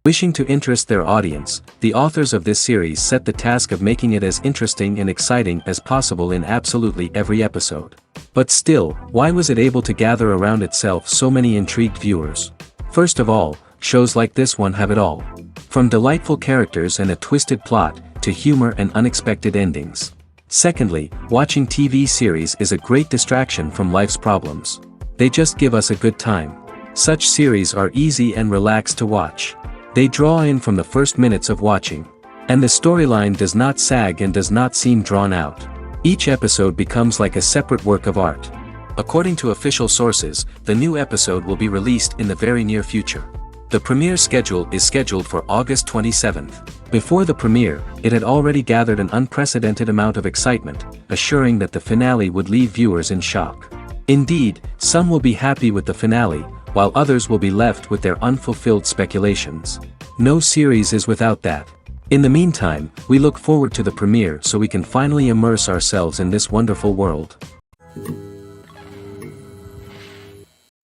Wishing to interest their audience, the authors of this series set the task of making it as interesting and exciting as possible in absolutely every episode. But still, why was it able to gather around itself so many intrigued viewers? First of all, shows like this one have it all. From delightful characters and a twisted plot, to humor and unexpected endings. Secondly, watching TV series is a great distraction from life's problems. They just give us a good time. Such series are easy and relaxed to watch. They draw in from the first minutes of watching. And the storyline does not sag and does not seem drawn out. Each episode becomes like a separate work of art. According to official sources, the new episode will be released in the very near future. The premiere schedule is scheduled for August 27th. Before the premiere, it had already gathered an unprecedented amount of excitement, assuring that the finale would leave viewers in shock. Indeed, some will be happy with the finale, while others will be left with their unfulfilled speculations. No series is without that. In the meantime, we look forward to the premiere so we can finally immerse ourselves in this wonderful world.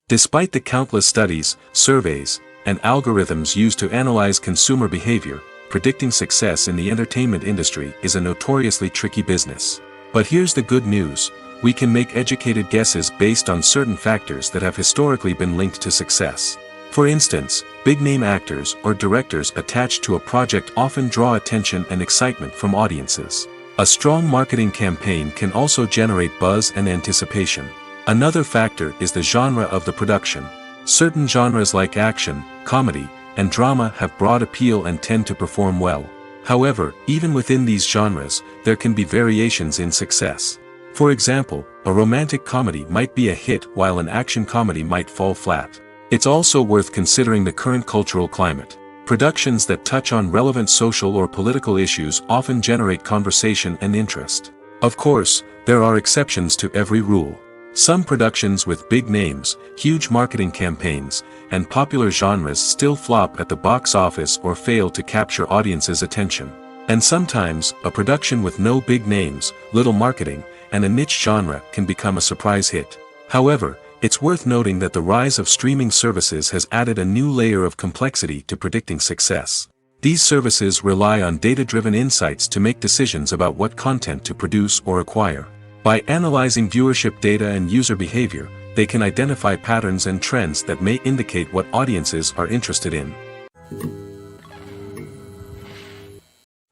Despite the countless studies, surveys, and algorithms used to analyze consumer behavior, predicting success in the entertainment industry is a notoriously tricky business. But here's the good news. We can make educated guesses based on certain factors that have historically been linked to success. For instance, big-name actors or directors attached to a project often draw attention and excitement from audiences. A strong marketing campaign can also generate buzz and anticipation. Another factor is the genre of the production. Certain genres like action, comedy, and drama have broad appeal and tend to perform well. However, even within these genres, there can be variations in success. For example, a romantic comedy might be a hit while an action comedy might fall flat. It's also worth considering the current cultural climate. Productions that touch on relevant social or political issues often generate conversation and interest. Of course, there are exceptions to every rule. Some productions with big names, huge marketing campaigns, and popular genres still flop at the box office or fail to capture audiences' attention. And sometimes, a production with no big names, little marketing, and a niche genre can become a surprise hit. However, it's worth noting that the rise of streaming services has added a new layer of complexity to predicting success. These services rely on data-driven insights to make decisions about what content to produce or acquire. By analyzing viewership data and user behavior, they can identify patterns and trends that may indicate what audiences are interested in.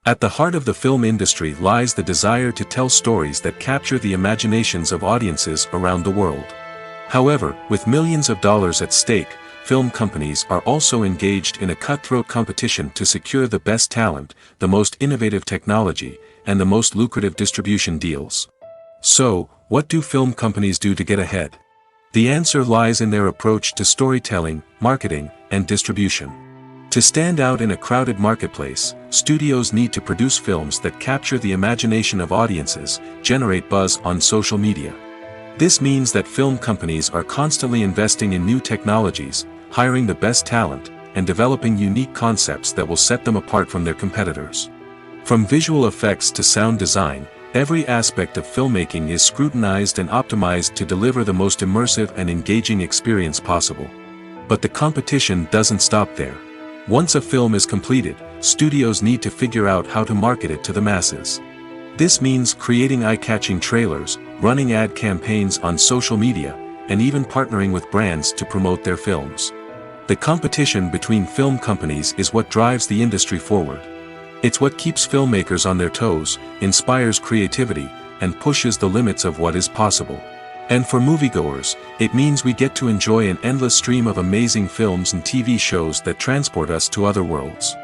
At the heart of the film industry lies the desire to tell stories that capture the imaginations of audiences around the world. However, with millions of dollars at stake, film companies are also engaged in a cutthroat competition to secure the best talent, the most innovative technology, and the most lucrative distribution deals. So, what do film companies do to get ahead? The answer lies in their approach to storytelling, marketing, and distribution. To stand out in a crowded marketplace, studios need to produce films that capture the imagination of audiences, generate buzz on social media. This means that film companies are constantly investing in new technologies, hiring the best talent, and developing unique concepts that will set them apart from their competitors. From visual effects to sound design, every aspect of filmmaking is scrutinized and optimized to deliver the most immersive and engaging experience possible. But the competition doesn't stop there. Once a film is completed, studios need to figure out how to market it to the masses. This means creating eye-catching trailers, running ad campaigns on social media, and even partnering with brands to promote their films. The competition between film companies is what drives the industry forward. It's what keeps filmmakers on their toes, inspires creativity, and pushes the limits of what is possible. And for moviegoers, it means we get to enjoy an endless stream of amazing films and TV shows that transport us to other worlds.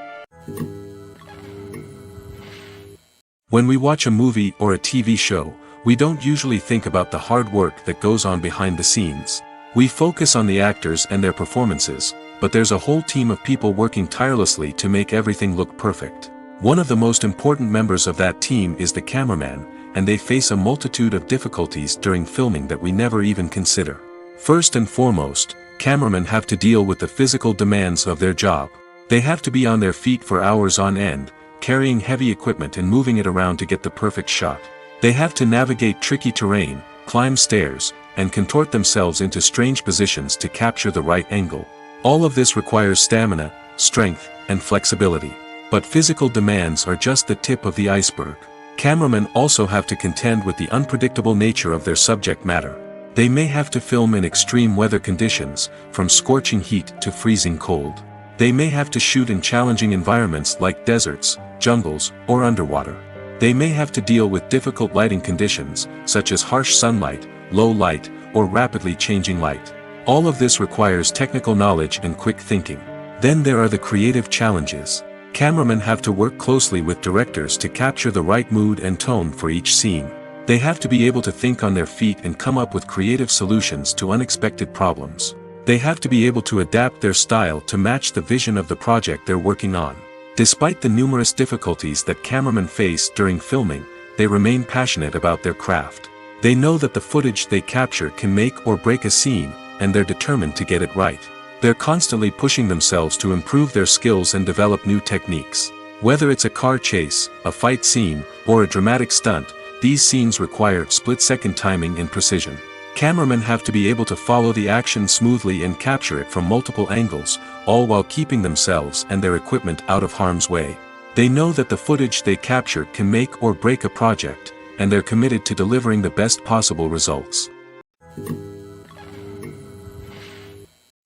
When we watch a movie or a TV show, we don't usually think about the hard work that goes on behind the scenes. We focus on the actors and their performances, but there's a whole team of people working tirelessly to make everything look perfect. One of the most important members of that team is the cameraman, and they face a multitude of difficulties during filming that we never even consider. First and foremost, cameramen have to deal with the physical demands of their job. They have to be on their feet for hours on end, carrying heavy equipment and moving it around to get the perfect shot. They have to navigate tricky terrain, climb stairs, and contort themselves into strange positions to capture the right angle. All of this requires stamina, strength, and flexibility. But physical demands are just the tip of the iceberg. Cameramen also have to contend with the unpredictable nature of their subject matter. They may have to film in extreme weather conditions, from scorching heat to freezing cold. They may have to shoot in challenging environments like deserts, jungles, or underwater. They may have to deal with difficult lighting conditions, such as harsh sunlight, low light, or rapidly changing light. All of this requires technical knowledge and quick thinking. Then there are the creative challenges. Cameramen have to work closely with directors to capture the right mood and tone for each scene. They have to be able to think on their feet and come up with creative solutions to unexpected problems. They have to be able to adapt their style to match the vision of the project they're working on. Despite the numerous difficulties that cameramen face during filming, they remain passionate about their craft. They know that the footage they capture can make or break a scene, and they're determined to get it right. They're constantly pushing themselves to improve their skills and develop new techniques. Whether it's a car chase, a fight scene, or a dramatic stunt, these scenes require split-second timing and precision. Cameramen have to be able to follow the action smoothly and capture it from multiple angles, all while keeping themselves and their equipment out of harm's way. They know that the footage they capture can make or break a project, and they're committed to delivering the best possible results.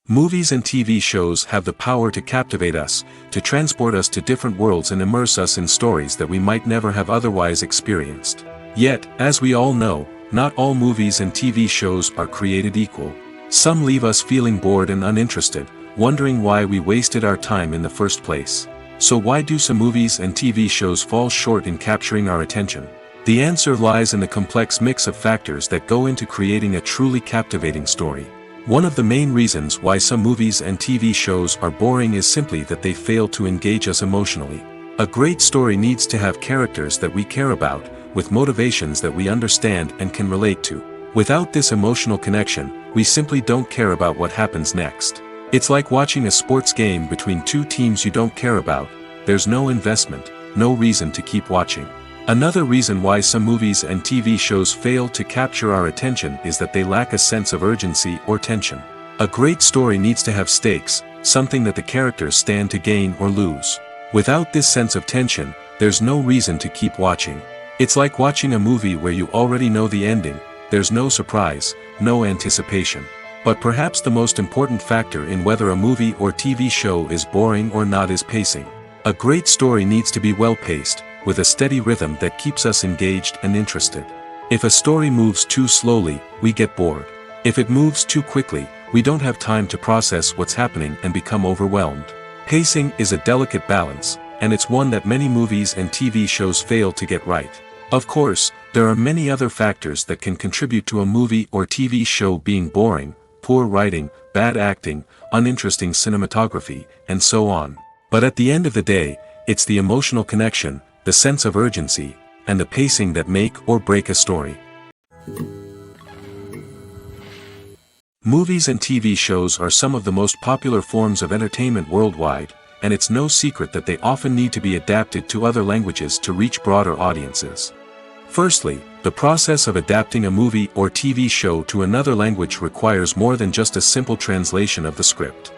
Movies and TV shows have the power to captivate us, to transport us to different worlds and immerse us in stories that we might never have otherwise experienced. Yet, as we all know, not all movies and TV shows are created equal. Some leave us feeling bored and uninterested, wondering why we wasted our time in the first place. So why do some movies and TV shows fall short in capturing our attention? The answer lies in the complex mix of factors that go into creating a truly captivating story. One of the main reasons why some movies and TV shows are boring is simply that they fail to engage us emotionally. A great story needs to have characters that we care about, with motivations that we understand and can relate to. Without this emotional connection, we simply don't care about what happens next. It's like watching a sports game between two teams you don't care about. There's no investment, no reason to keep watching. Another reason why some movies and TV shows fail to capture our attention is that they lack a sense of urgency or tension. A great story needs to have stakes, something that the characters stand to gain or lose. Without this sense of tension, there's no reason to keep watching. It's like watching a movie where you already know the ending. There's no surprise, no anticipation. But perhaps the most important factor in whether a movie or TV show is boring or not is pacing. A great story needs to be well-paced, with a steady rhythm that keeps us engaged and interested. If a story moves too slowly, we get bored. If it moves too quickly, we don't have time to process what's happening and become overwhelmed. Pacing is a delicate balance, and it's one that many movies and TV shows fail to get right. Of course, there are many other factors that can contribute to a movie or TV show being boring: poor writing, bad acting, uninteresting cinematography, and so on. But at the end of the day, it's the emotional connection, the sense of urgency, and the pacing that make or break a story. Movies and TV shows are some of the most popular forms of entertainment worldwide, and it's no secret that they often need to be adapted to other languages to reach broader audiences. Firstly, the process of adapting a movie or TV show to another language requires more than just a simple translation of the script.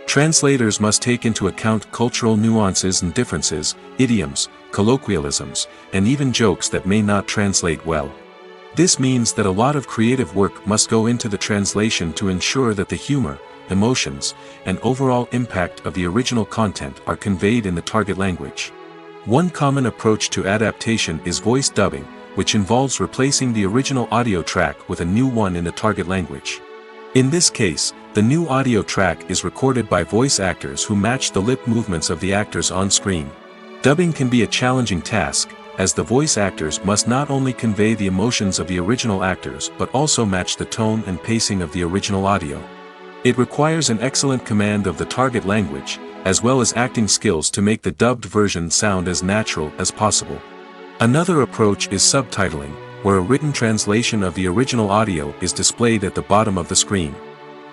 Translators must take into account cultural nuances and differences, idioms, colloquialisms, and even jokes that may not translate well. This means that a lot of creative work must go into the translation to ensure that the humor, emotions, and overall impact of the original content are conveyed in the target language. One common approach to adaptation is voice dubbing, which involves replacing the original audio track with a new one in the target language. In this case, the new audio track is recorded by voice actors who match the lip movements of the actors on screen. Dubbing can be a challenging task, as the voice actors must not only convey the emotions of the original actors but also match the tone and pacing of the original audio. It requires an excellent command of the target language, as well as acting skills to make the dubbed version sound as natural as possible. Another approach is subtitling, where a written translation of the original audio is displayed at the bottom of the screen.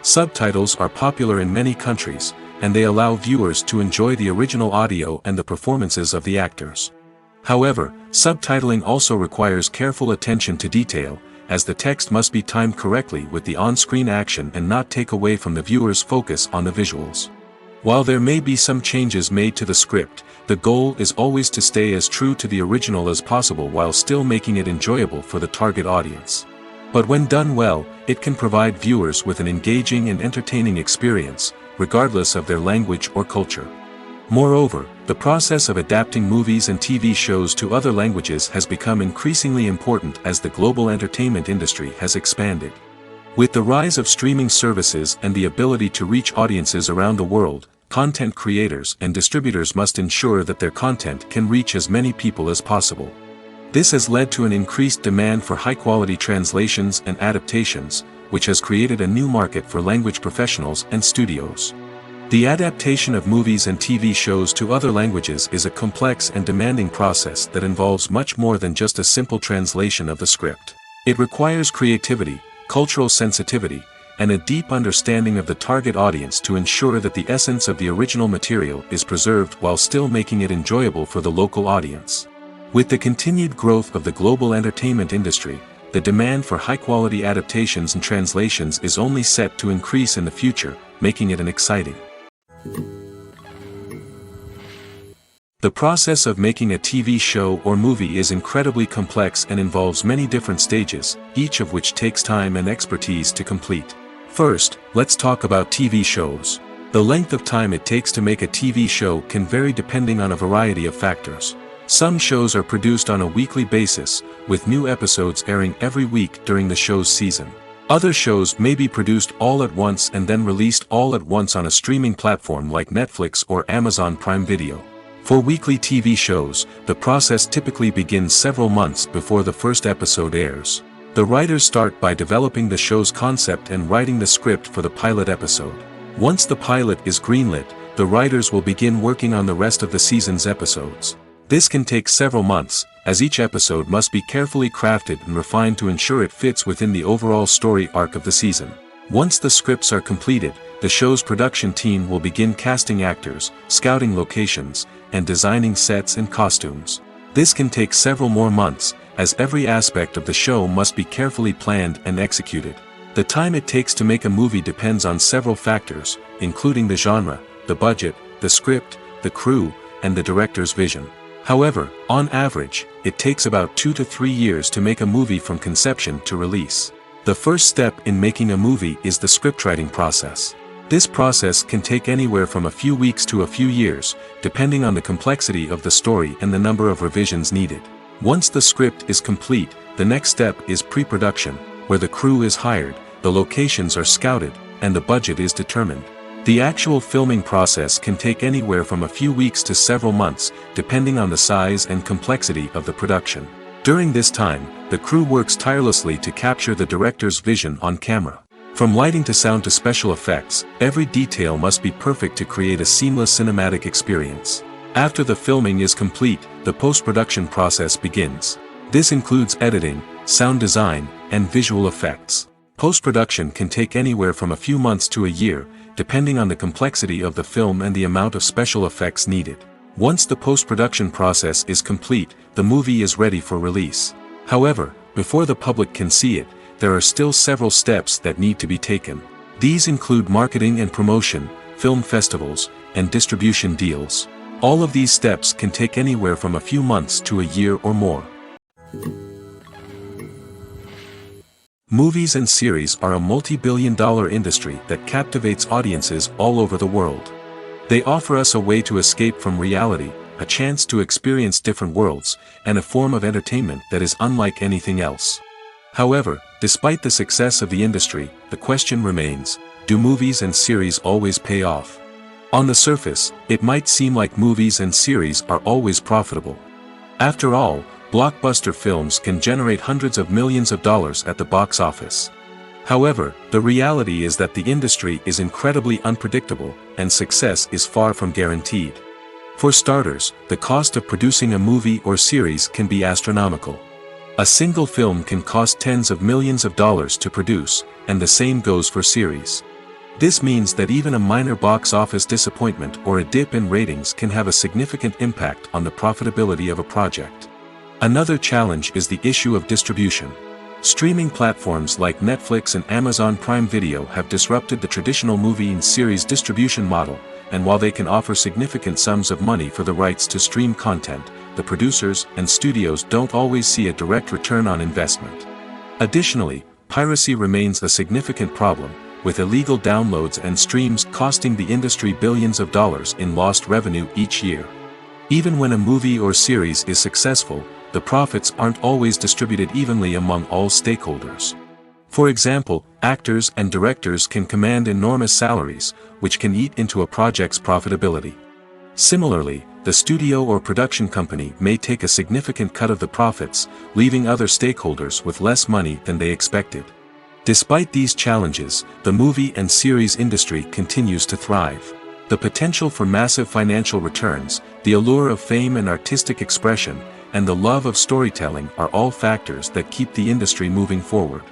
Subtitles are popular in many countries, and they allow viewers to enjoy the original audio and the performances of the actors. However, subtitling also requires careful attention to detail, as the text must be timed correctly with the on-screen action and not take away from the viewer's focus on the visuals. While there may be some changes made to the script, the goal is always to stay as true to the original as possible while still making it enjoyable for the target audience. But when done well, it can provide viewers with an engaging and entertaining experience, regardless of their language or culture. Moreover, the process of adapting movies and TV shows to other languages has become increasingly important as the global entertainment industry has expanded. With the rise of streaming services and the ability to reach audiences around the world, content creators and distributors must ensure that their content can reach as many people as possible. This has led to an increased demand for high-quality translations and adaptations, which has created a new market for language professionals and studios. The adaptation of movies and TV shows to other languages is a complex and demanding process that involves much more than just a simple translation of the script. It requires creativity, cultural sensitivity, and a deep understanding of the target audience to ensure that the essence of the original material is preserved while still making it enjoyable for the local audience. With the continued growth of the global entertainment industry, the demand for high-quality adaptations and translations is only set to increase in the future, making it exciting. The process of making a TV show or movie is incredibly complex and involves many different stages, each of which takes time and expertise to complete. First, let's talk about TV shows. The length of time it takes to make a TV show can vary depending on a variety of factors. Some shows are produced on a weekly basis, with new episodes airing every week during the show's season. Other shows may be produced all at once and then released all at once on a streaming platform like Netflix or Amazon Prime Video. For weekly TV shows, the process typically begins several months before the first episode airs. The writers start by developing the show's concept and writing the script for the pilot episode. Once the pilot is greenlit, the writers will begin working on the rest of the season's episodes. This can take several months, as each episode must be carefully crafted and refined to ensure it fits within the overall story arc of the season. Once the scripts are completed, the show's production team will begin casting actors, scouting locations, and designing sets and costumes. This can take several more months, as every aspect of the show must be carefully planned and executed. The time it takes to make a movie depends on several factors, including the genre, the budget, the script, the crew, and the director's vision. However, on average, it takes about 2 to 3 years to make a movie from conception to release. The first step in making a movie is the scriptwriting process. This process can take anywhere from a few weeks to a few years, depending on the complexity of the story and the number of revisions needed. Once the script is complete, the next step is pre-production, where the crew is hired, the locations are scouted, and the budget is determined. The actual filming process can take anywhere from a few weeks to several months, depending on the size and complexity of the production. During this time, the crew works tirelessly to capture the director's vision on camera. From lighting to sound to special effects, every detail must be perfect to create a seamless cinematic experience. After the filming is complete, the post-production process begins. This includes editing, sound design, and visual effects. Post-production can take anywhere from a few months to a year, depending on the complexity of the film and the amount of special effects needed. Once the post-production process is complete, the movie is ready for release. However, before the public can see it, there are still several steps that need to be taken. These include marketing and promotion, film festivals, and distribution deals. All of these steps can take anywhere from a few months to a year or more. Movies and series are a multi-billion-dollar industry that captivates audiences all over the world. They offer us a way to escape from reality, a chance to experience different worlds, and a form of entertainment that is unlike anything else. However, despite the success of the industry, the question remains, do movies and series always pay off? On the surface, it might seem like movies and series are always profitable. After all, blockbuster films can generate hundreds of millions of dollars at the box office. However, the reality is that the industry is incredibly unpredictable, and success is far from guaranteed. For starters, the cost of producing a movie or series can be astronomical. A single film can cost tens of millions of dollars to produce, and the same goes for series. This means that even a minor box office disappointment or a dip in ratings can have a significant impact on the profitability of a project. Another challenge is the issue of distribution. Streaming platforms like Netflix and Amazon Prime Video have disrupted the traditional movie and series distribution model, and while they can offer significant sums of money for the rights to stream content, the producers and studios don't always see a direct return on investment. Additionally, piracy remains a significant problem, with illegal downloads and streams costing the industry billions of dollars in lost revenue each year. Even when a movie or series is successful, the profits aren't always distributed evenly among all stakeholders. For example, actors and directors can command enormous salaries, which can eat into a project's profitability. Similarly, the studio or production company may take a significant cut of the profits, leaving other stakeholders with less money than they expected. Despite these challenges, the movie and series industry continues to thrive. The potential for massive financial returns, the allure of fame and artistic expression, and the love of storytelling are all factors that keep the industry moving forward.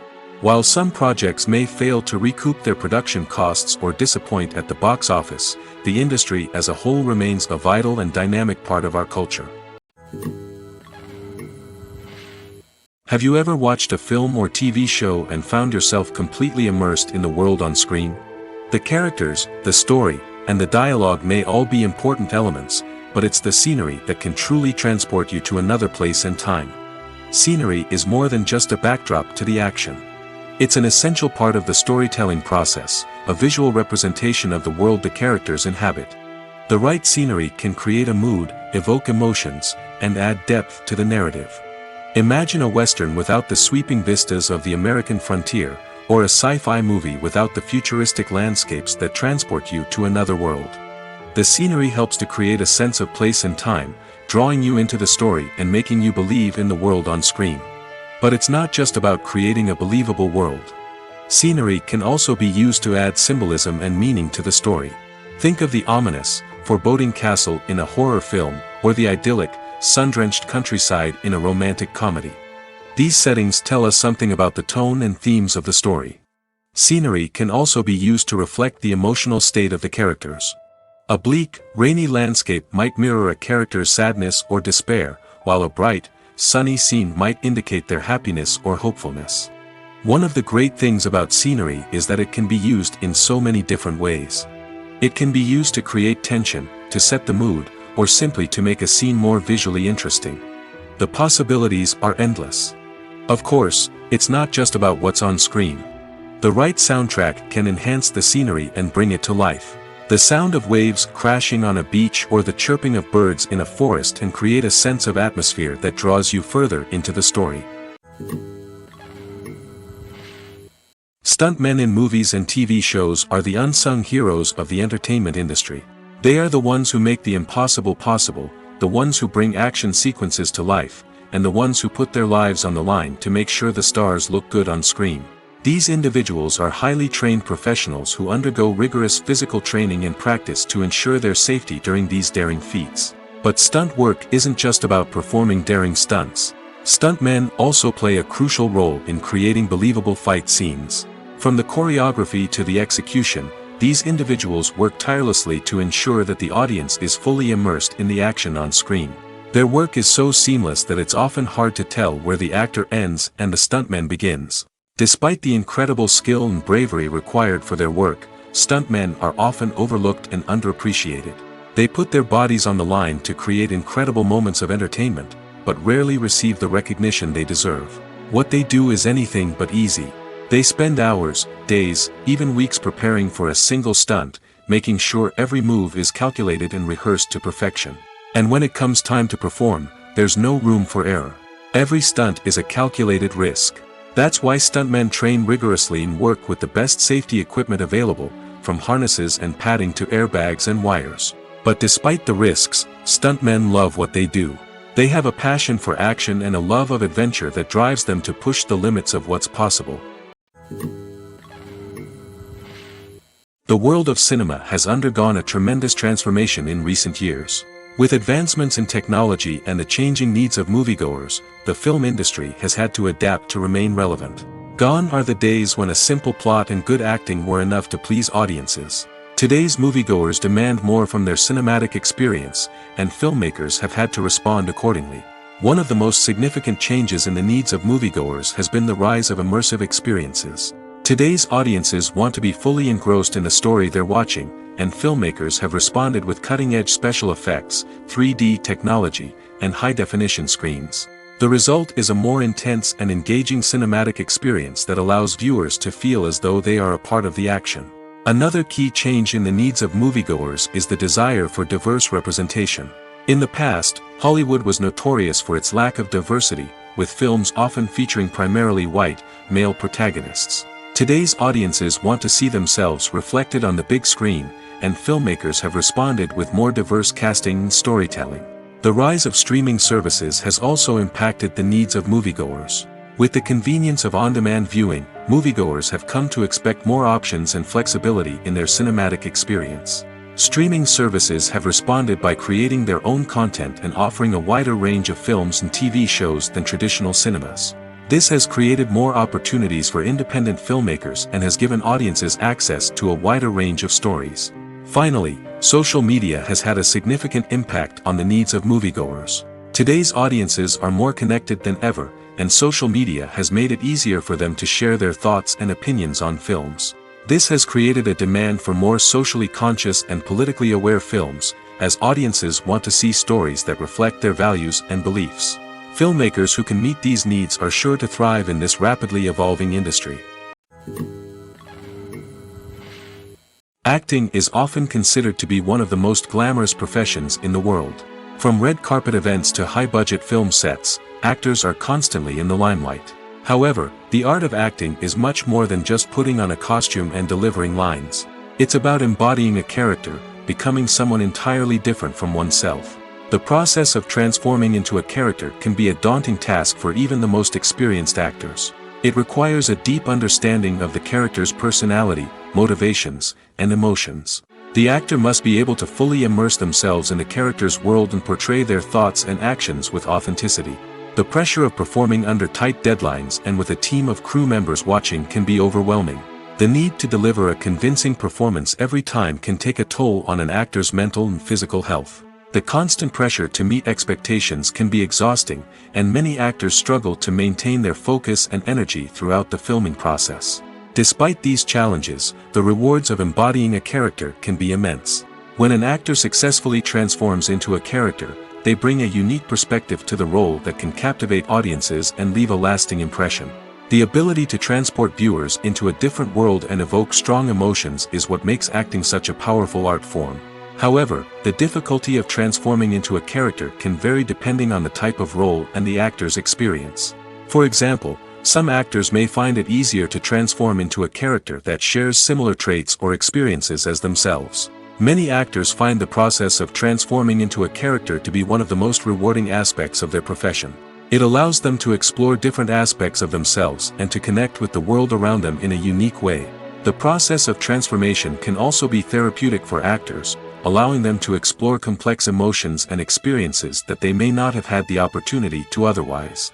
While some projects may fail to recoup their production costs or disappoint at the box office, the industry as a whole remains a vital and dynamic part of our culture. Have you ever watched a film or TV show and found yourself completely immersed in the world on screen? The characters, the story, and the dialogue may all be important elements, but it's the scenery that can truly transport you to another place and time. Scenery is more than just a backdrop to the action. It's an essential part of the storytelling process, a visual representation of the world the characters inhabit. The right scenery can create a mood, evoke emotions, and add depth to the narrative. Imagine a Western without the sweeping vistas of the American frontier, or a sci-fi movie without the futuristic landscapes that transport you to another world. The scenery helps to create a sense of place and time, drawing you into the story and making you believe in the world on screen. But it's not just about creating a believable world. Scenery can also be used to add symbolism and meaning to the story. Think of the ominous, foreboding castle in a horror film, or the idyllic, sun-drenched countryside in a romantic comedy. These settings tell us something about the tone and themes of the story. Scenery can also be used to reflect the emotional state of the characters. A bleak, rainy landscape might mirror a character's sadness or despair, while a bright, sunny scene might indicate their happiness or hopefulness. One of the great things about scenery is that it can be used in so many different ways. It can be used to create tension, to set the mood, or simply to make a scene more visually interesting. The possibilities are endless. Of course, it's not just about what's on screen. The right soundtrack can enhance the scenery and bring it to life. The sound of waves crashing on a beach or the chirping of birds in a forest can create a sense of atmosphere that draws you further into the story. Stuntmen in movies and TV shows are the unsung heroes of the entertainment industry. They are the ones who make the impossible possible, the ones who bring action sequences to life, and the ones who put their lives on the line to make sure the stars look good on screen. These individuals are highly trained professionals who undergo rigorous physical training and practice to ensure their safety during these daring feats. But stunt work isn't just about performing daring stunts. Stuntmen also play a crucial role in creating believable fight scenes. From the choreography to the execution, these individuals work tirelessly to ensure that the audience is fully immersed in the action on screen. Their work is so seamless that it's often hard to tell where the actor ends and the stuntman begins. Despite the incredible skill and bravery required for their work, stuntmen are often overlooked and underappreciated. They put their bodies on the line to create incredible moments of entertainment, but rarely receive the recognition they deserve. What they do is anything but easy. They spend hours, days, even weeks preparing for a single stunt, making sure every move is calculated and rehearsed to perfection. And when it comes time to perform, there's no room for error. Every stunt is a calculated risk. That's why stuntmen train rigorously and work with the best safety equipment available, from harnesses and padding to airbags and wires. But despite the risks, stuntmen love what they do. They have a passion for action and a love of adventure that drives them to push the limits of what's possible. The world of cinema has undergone a tremendous transformation in recent years. With advancements in technology and the changing needs of moviegoers, the film industry has had to adapt to remain relevant. Gone are the days when a simple plot and good acting were enough to please audiences. Today's moviegoers demand more from their cinematic experience, and filmmakers have had to respond accordingly. One of the most significant changes in the needs of moviegoers has been the rise of immersive experiences. Today's audiences want to be fully engrossed in the story they're watching, and filmmakers have responded with cutting-edge special effects, 3D technology, and high-definition screens. The result is a more intense and engaging cinematic experience that allows viewers to feel as though they are a part of the action. Another key change in the needs of moviegoers is the desire for diverse representation. In the past, Hollywood was notorious for its lack of diversity, with films often featuring primarily white, male protagonists. Today's audiences want to see themselves reflected on the big screen, and filmmakers have responded with more diverse casting and storytelling. The rise of streaming services has also impacted the needs of moviegoers. With the convenience of on-demand viewing, moviegoers have come to expect more options and flexibility in their cinematic experience. Streaming services have responded by creating their own content and offering a wider range of films and TV shows than traditional cinemas. This has created more opportunities for independent filmmakers and has given audiences access to a wider range of stories. Finally, social media has had a significant impact on the needs of moviegoers. Today's audiences are more connected than ever, and social media has made it easier for them to share their thoughts and opinions on films. This has created a demand for more socially conscious and politically aware films, as audiences want to see stories that reflect their values and beliefs. Filmmakers who can meet these needs are sure to thrive in this rapidly evolving industry. Acting is often considered to be one of the most glamorous professions in the world. From red carpet events to high-budget film sets, actors are constantly in the limelight. However, the art of acting is much more than just putting on a costume and delivering lines. It's about embodying a character, becoming someone entirely different from oneself. The process of transforming into a character can be a daunting task for even the most experienced actors. It requires a deep understanding of the character's personality, motivations, and emotions. The actor must be able to fully immerse themselves in the character's world and portray their thoughts and actions with authenticity. The pressure of performing under tight deadlines and with a team of crew members watching can be overwhelming. The need to deliver a convincing performance every time can take a toll on an actor's mental and physical health. The constant pressure to meet expectations can be exhausting, and many actors struggle to maintain their focus and energy throughout the filming process. Despite these challenges, the rewards of embodying a character can be immense. When an actor successfully transforms into a character, they bring a unique perspective to the role that can captivate audiences and leave a lasting impression. The ability to transport viewers into a different world and evoke strong emotions is what makes acting such a powerful art form. However, the difficulty of transforming into a character can vary depending on the type of role and the actor's experience. For example, some actors may find it easier to transform into a character that shares similar traits or experiences as themselves. Many actors find the process of transforming into a character to be one of the most rewarding aspects of their profession. It allows them to explore different aspects of themselves and to connect with the world around them in a unique way. The process of transformation can also be therapeutic for actors, allowing them to explore complex emotions and experiences that they may not have had the opportunity to otherwise.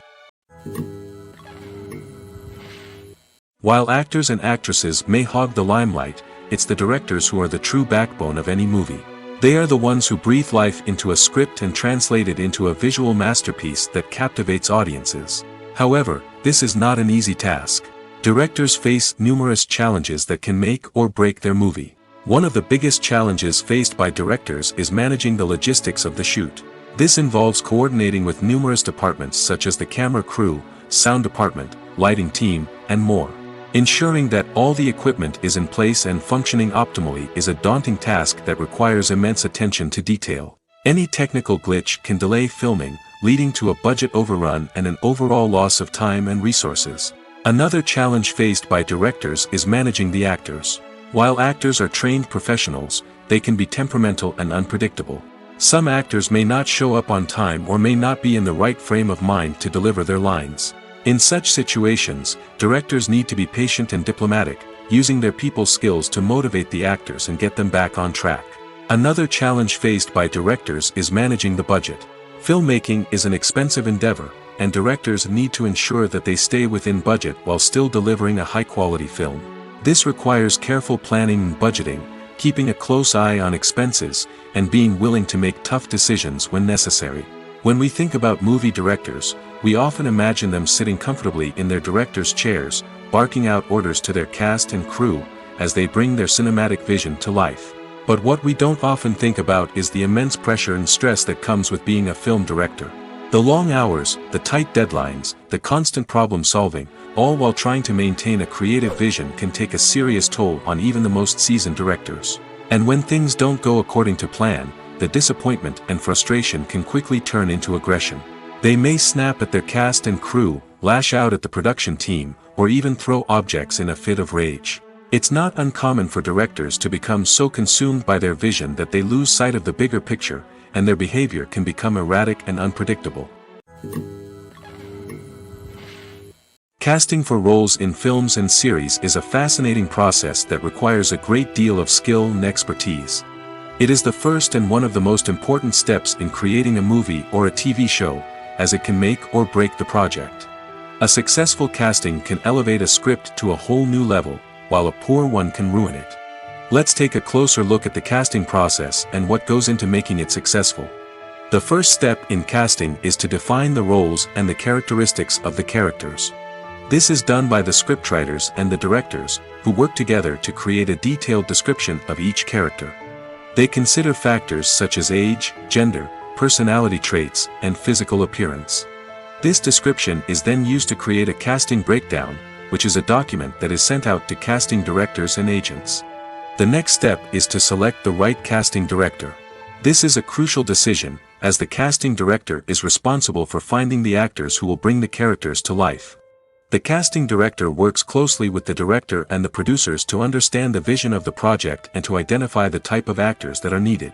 While actors and actresses may hog the limelight, it's the directors who are the true backbone of any movie. They are the ones who breathe life into a script and translate it into a visual masterpiece that captivates audiences. However, this is not an easy task. Directors face numerous challenges that can make or break their movie. One of the biggest challenges faced by directors is managing the logistics of the shoot. This involves coordinating with numerous departments such as the camera crew, sound department, lighting team, and more. Ensuring that all the equipment is in place and functioning optimally is a daunting task that requires immense attention to detail. Any technical glitch can delay filming, leading to a budget overrun and an overall loss of time and resources. Another challenge faced by directors is managing the actors. While actors are trained professionals, they can be temperamental and unpredictable. Some actors may not show up on time or may not be in the right frame of mind to deliver their lines. In such situations, directors need to be patient and diplomatic, using their people skills to motivate the actors and get them back on track. Another challenge faced by directors is managing the budget. Filmmaking is an expensive endeavor, and directors need to ensure that they stay within budget while still delivering a high-quality film. This requires careful planning and budgeting, keeping a close eye on expenses, and being willing to make tough decisions when necessary. When we think about movie directors, we often imagine them sitting comfortably in their director's chairs, barking out orders to their cast and crew, as they bring their cinematic vision to life. But what we don't often think about is the immense pressure and stress that comes with being a film director. The long hours, the tight deadlines, the constant problem solving, all while trying to maintain a creative vision can take a serious toll on even the most seasoned directors. And when things don't go according to plan, the disappointment and frustration can quickly turn into aggression. They may snap at their cast and crew, lash out at the production team, or even throw objects in a fit of rage. It's not uncommon for directors to become so consumed by their vision that they lose sight of the bigger picture, and their behavior can become erratic and unpredictable. Casting for roles in films and series is a fascinating process that requires a great deal of skill and expertise. It is the first and one of the most important steps in creating a movie or a TV show, as it can make or break the project. A successful casting can elevate a script to a whole new level, while a poor one can ruin it. Let's take a closer look at the casting process and what goes into making it successful. The first step in casting is to define the roles and the characteristics of the characters. This is done by the scriptwriters and the directors, who work together to create a detailed description of each character. They consider factors such as age, gender, personality traits, and physical appearance. This description is then used to create a casting breakdown, which is a document that is sent out to casting directors and agents. The next step is to select the right casting director. This is a crucial decision, as the casting director is responsible for finding the actors who will bring the characters to life. The casting director works closely with the director and the producers to understand the vision of the project and to identify the type of actors that are needed.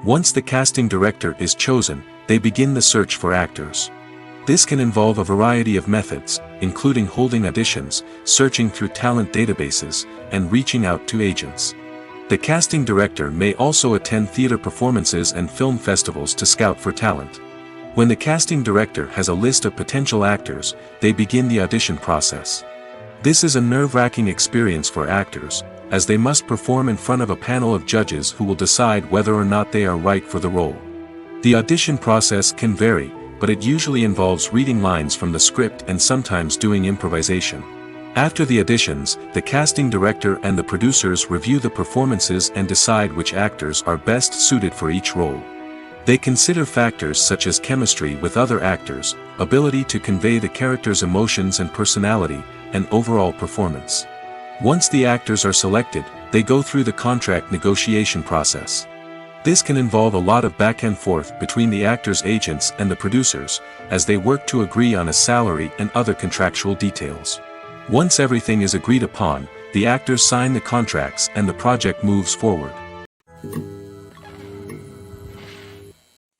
Once the casting director is chosen, they begin the search for actors. This can involve a variety of methods, including holding auditions, searching through talent databases, and reaching out to agents. The casting director may also attend theater performances and film festivals to scout for talent. When the casting director has a list of potential actors, they begin the audition process. This is a nerve-wracking experience for actors, as they must perform in front of a panel of judges who will decide whether or not they are right for the role. The audition process can vary, but it usually involves reading lines from the script and sometimes doing improvisation. After the auditions, the casting director and the producers review the performances and decide which actors are best suited for each role. They consider factors such as chemistry with other actors, ability to convey the character's emotions and personality, and overall performance. Once the actors are selected, they go through the contract negotiation process. This can involve a lot of back and forth between the actors' agents and the producers, as they work to agree on a salary and other contractual details. Once everything is agreed upon, the actors sign the contracts and the project moves forward.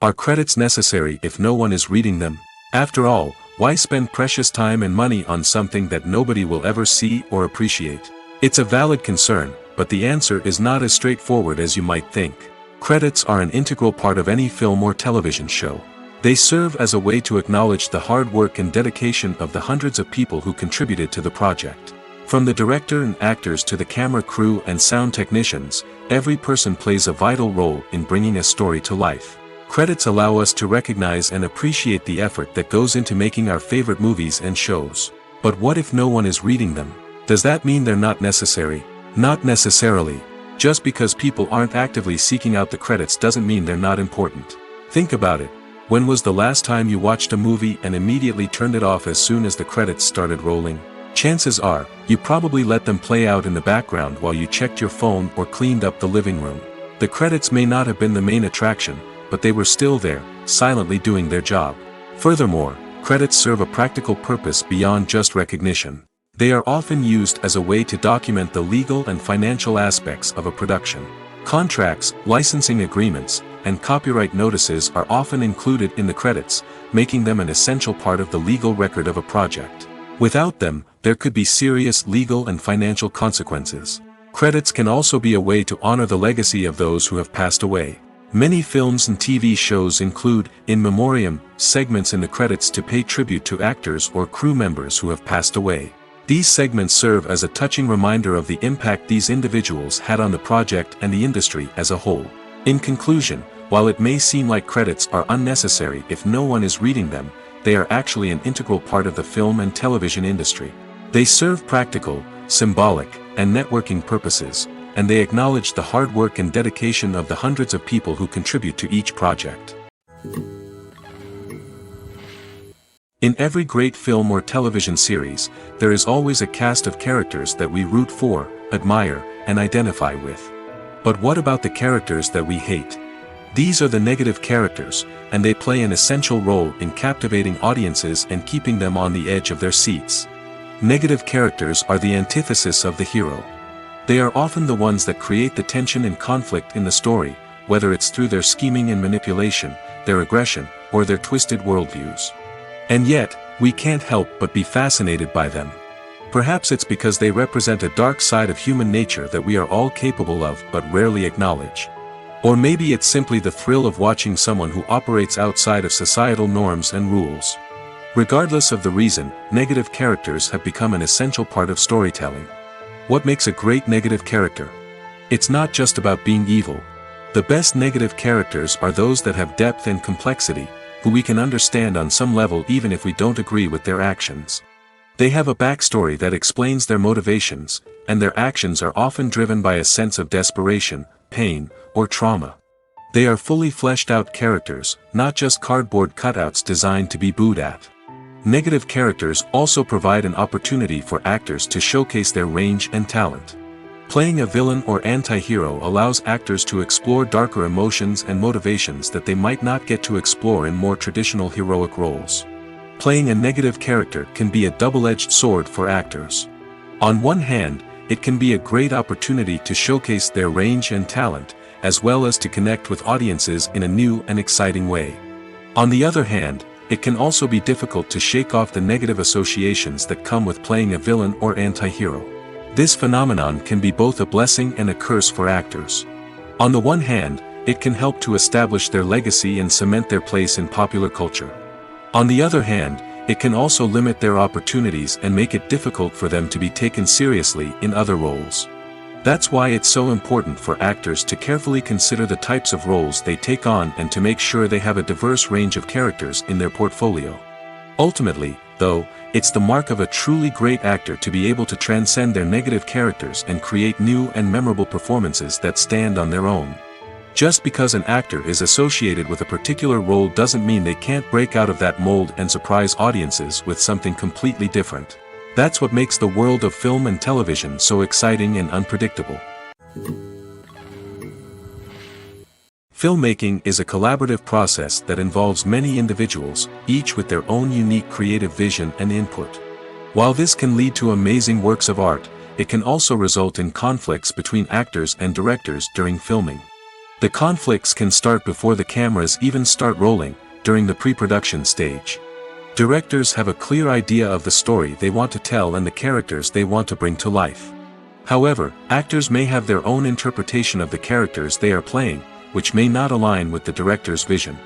Are credits necessary if no one is reading them? After all, why spend precious time and money on something that nobody will ever see or appreciate? It's a valid concern, but the answer is not as straightforward as you might think. Credits are an integral part of any film or television show. They serve as a way to acknowledge the hard work and dedication of the hundreds of people who contributed to the project. From the director and actors to the camera crew and sound technicians, every person plays a vital role in bringing a story to life. Credits allow us to recognize and appreciate the effort that goes into making our favorite movies and shows. But what if no one is reading them? Does that mean they're not necessary? Not necessarily. Just because people aren't actively seeking out the credits doesn't mean they're not important. Think about it. When was the last time you watched a movie and immediately turned it off as soon as the credits started rolling? Chances are, you probably let them play out in the background while you checked your phone or cleaned up the living room. The credits may not have been the main attraction, but they were still there, silently doing their job. Furthermore, credits serve a practical purpose beyond just recognition. They are often used as a way to document the legal and financial aspects of a production. Contracts, licensing agreements, and copyright notices are often included in the credits, making them an essential part of the legal record of a project. Without them, there could be serious legal and financial consequences. Credits can also be a way to honor the legacy of those who have passed away. Many films and TV shows include, in memoriam, segments in the credits to pay tribute to actors or crew members who have passed away. These segments serve as a touching reminder of the impact these individuals had on the project and the industry as a whole. In conclusion, while it may seem like credits are unnecessary if no one is reading them, they are actually an integral part of the film and television industry. They serve practical, symbolic, and networking purposes, and they acknowledge the hard work and dedication of the hundreds of people who contribute to each project. In every great film or television series, there is always a cast of characters that we root for, admire, and identify with. But what about the characters that we hate? These are the negative characters, and they play an essential role in captivating audiences and keeping them on the edge of their seats. Negative characters are the antithesis of the hero. They are often the ones that create the tension and conflict in the story, whether it's through their scheming and manipulation, their aggression, or their twisted worldviews. And yet, we can't help but be fascinated by them. Perhaps it's because they represent a dark side of human nature that we are all capable of but rarely acknowledge. Or maybe it's simply the thrill of watching someone who operates outside of societal norms and rules. Regardless of the reason, negative characters have become an essential part of storytelling. What makes a great negative character? It's not just about being evil. The best negative characters are those that have depth and complexity, who we can understand on some level even if we don't agree with their actions. They have a backstory that explains their motivations, and their actions are often driven by a sense of desperation, pain, or trauma. They are fully fleshed out characters, not just cardboard cutouts designed to be booed at. Negative characters also provide an opportunity for actors to showcase their range and talent. Playing a villain or anti-hero allows actors to explore darker emotions and motivations that they might not get to explore in more traditional heroic roles. Playing a negative character can be a double-edged sword for actors. On one hand, it can be a great opportunity to showcase their range and talent, as well as to connect with audiences in a new and exciting way. On the other hand, it can also be difficult to shake off the negative associations that come with playing a villain or anti-hero. This phenomenon can be both a blessing and a curse for actors. On the one hand, it can help to establish their legacy and cement their place in popular culture. On the other hand, it can also limit their opportunities and make it difficult for them to be taken seriously in other roles. That's why it's so important for actors to carefully consider the types of roles they take on and to make sure they have a diverse range of characters in their portfolio. Ultimately, though, it's the mark of a truly great actor to be able to transcend their negative characters and create new and memorable performances that stand on their own. Just because an actor is associated with a particular role doesn't mean they can't break out of that mold and surprise audiences with something completely different. That's what makes the world of film and television so exciting and unpredictable. Filmmaking is a collaborative process that involves many individuals, each with their own unique creative vision and input. While this can lead to amazing works of art, it can also result in conflicts between actors and directors during filming. The conflicts can start before the cameras even start rolling, during the pre-production stage. Directors have a clear idea of the story they want to tell and the characters they want to bring to life. However, actors may have their own interpretation of the characters they are playing, which may not align with the director's vision.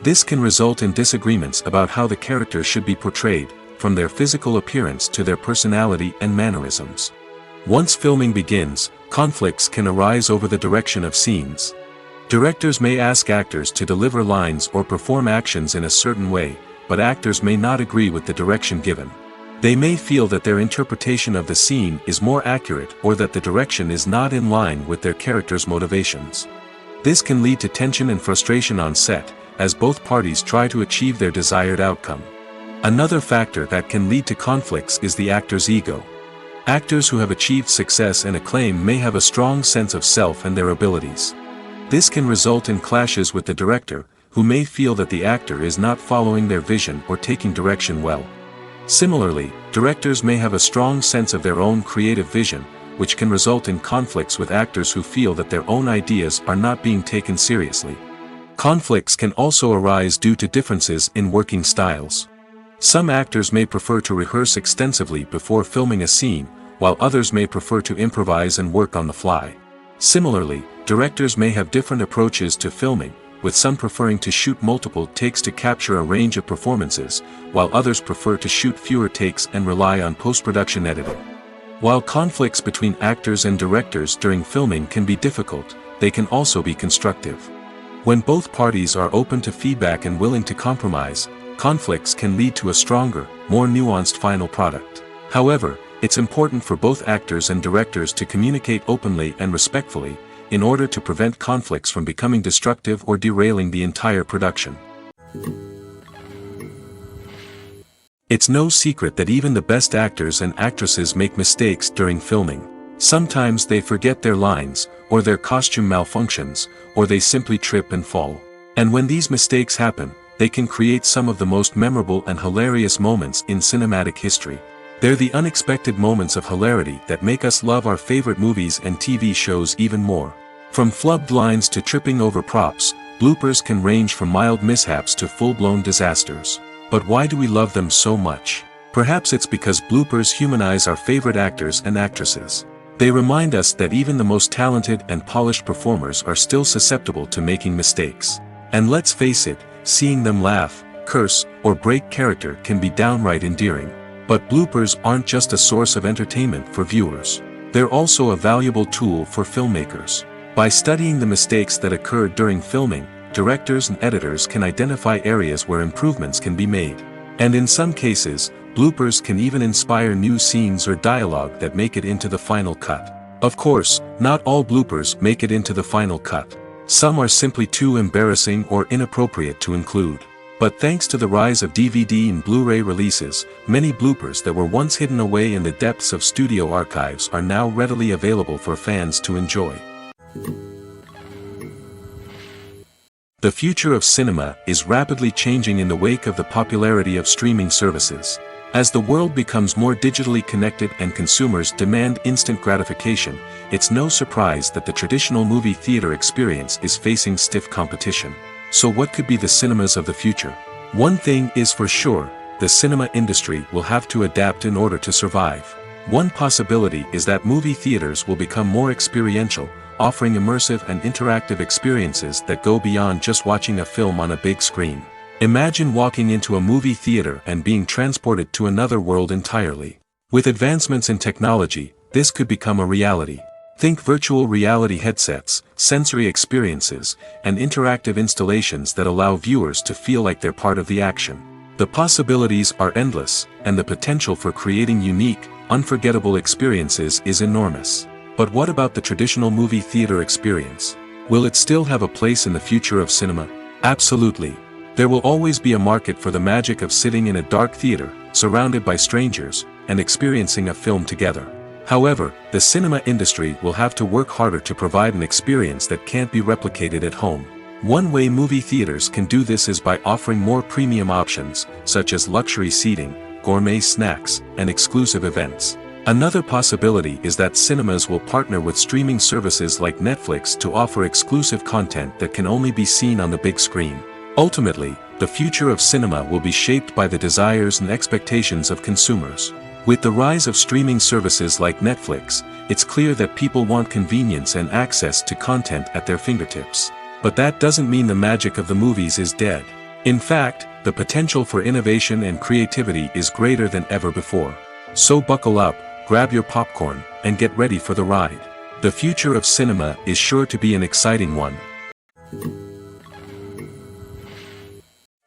This can result in disagreements about how the characters should be portrayed, from their physical appearance to their personality and mannerisms. Once filming begins, conflicts can arise over the direction of scenes. Directors may ask actors to deliver lines or perform actions in a certain way, but actors may not agree with the direction given. They may feel that their interpretation of the scene is more accurate or that the direction is not in line with their character's motivations. This can lead to tension and frustration on set, as both parties try to achieve their desired outcome. Another factor that can lead to conflicts is the actor's ego. Actors who have achieved success and acclaim may have a strong sense of self and their abilities. This can result in clashes with the director, who may feel that the actor is not following their vision or taking direction well. Similarly, directors may have a strong sense of their own creative vision, which can result in conflicts with actors who feel that their own ideas are not being taken seriously. Conflicts can also arise due to differences in working styles. Some actors may prefer to rehearse extensively before filming a scene, while others may prefer to improvise and work on the fly. Similarly, directors may have different approaches to filming, with some preferring to shoot multiple takes to capture a range of performances, while others prefer to shoot fewer takes and rely on post-production editing. While conflicts between actors and directors during filming can be difficult, they can also be constructive. When both parties are open to feedback and willing to compromise, conflicts can lead to a stronger, more nuanced final product. However, it's important for both actors and directors to communicate openly and respectfully, in order to prevent conflicts from becoming destructive or derailing the entire production. It's no secret that even the best actors and actresses make mistakes during filming. Sometimes they forget their lines, or their costume malfunctions, or they simply trip and fall. And when these mistakes happen, they can create some of the most memorable and hilarious moments in cinematic history. They're the unexpected moments of hilarity that make us love our favorite movies and TV shows even more. From flubbed lines to tripping over props, bloopers can range from mild mishaps to full-blown disasters. But why do we love them so much? Perhaps it's because bloopers humanize our favorite actors and actresses. They remind us that even the most talented and polished performers are still susceptible to making mistakes. And let's face it, seeing them laugh, curse, or break character can be downright endearing. But bloopers aren't just a source of entertainment for viewers. They're also a valuable tool for filmmakers. By studying the mistakes that occurred during filming, directors and editors can identify areas where improvements can be made. And in some cases, bloopers can even inspire new scenes or dialogue that make it into the final cut. Of course, not all bloopers make it into the final cut. Some are simply too embarrassing or inappropriate to include. But thanks to the rise of DVD and Blu-ray releases, many bloopers that were once hidden away in the depths of studio archives are now readily available for fans to enjoy. The future of cinema is rapidly changing in the wake of the popularity of streaming services. As the world becomes more digitally connected and consumers demand instant gratification, it's no surprise that the traditional movie theater experience is facing stiff competition. So what could be the cinemas of the future? One thing is for sure, the cinema industry will have to adapt in order to survive. One possibility is that movie theaters will become more experiential, offering immersive and interactive experiences that go beyond just watching a film on a big screen. Imagine walking into a movie theater and being transported to another world entirely. With advancements in technology, this could become a reality. Think virtual reality headsets, sensory experiences, and interactive installations that allow viewers to feel like they're part of the action. The possibilities are endless, and the potential for creating unique, unforgettable experiences is enormous. But what about the traditional movie theater experience? Will it still have a place in the future of cinema? Absolutely. There will always be a market for the magic of sitting in a dark theater, surrounded by strangers, and experiencing a film together. However, the cinema industry will have to work harder to provide an experience that can't be replicated at home. One way movie theaters can do this is by offering more premium options, such as luxury seating, gourmet snacks, and exclusive events. Another possibility is that cinemas will partner with streaming services like Netflix to offer exclusive content that can only be seen on the big screen. Ultimately, the future of cinema will be shaped by the desires and expectations of consumers. With the rise of streaming services like Netflix, it's clear that people want convenience and access to content at their fingertips. But that doesn't mean the magic of the movies is dead. In fact, the potential for innovation and creativity is greater than ever before. So buckle up, grab your popcorn, and get ready for the ride. The future of cinema is sure to be an exciting one.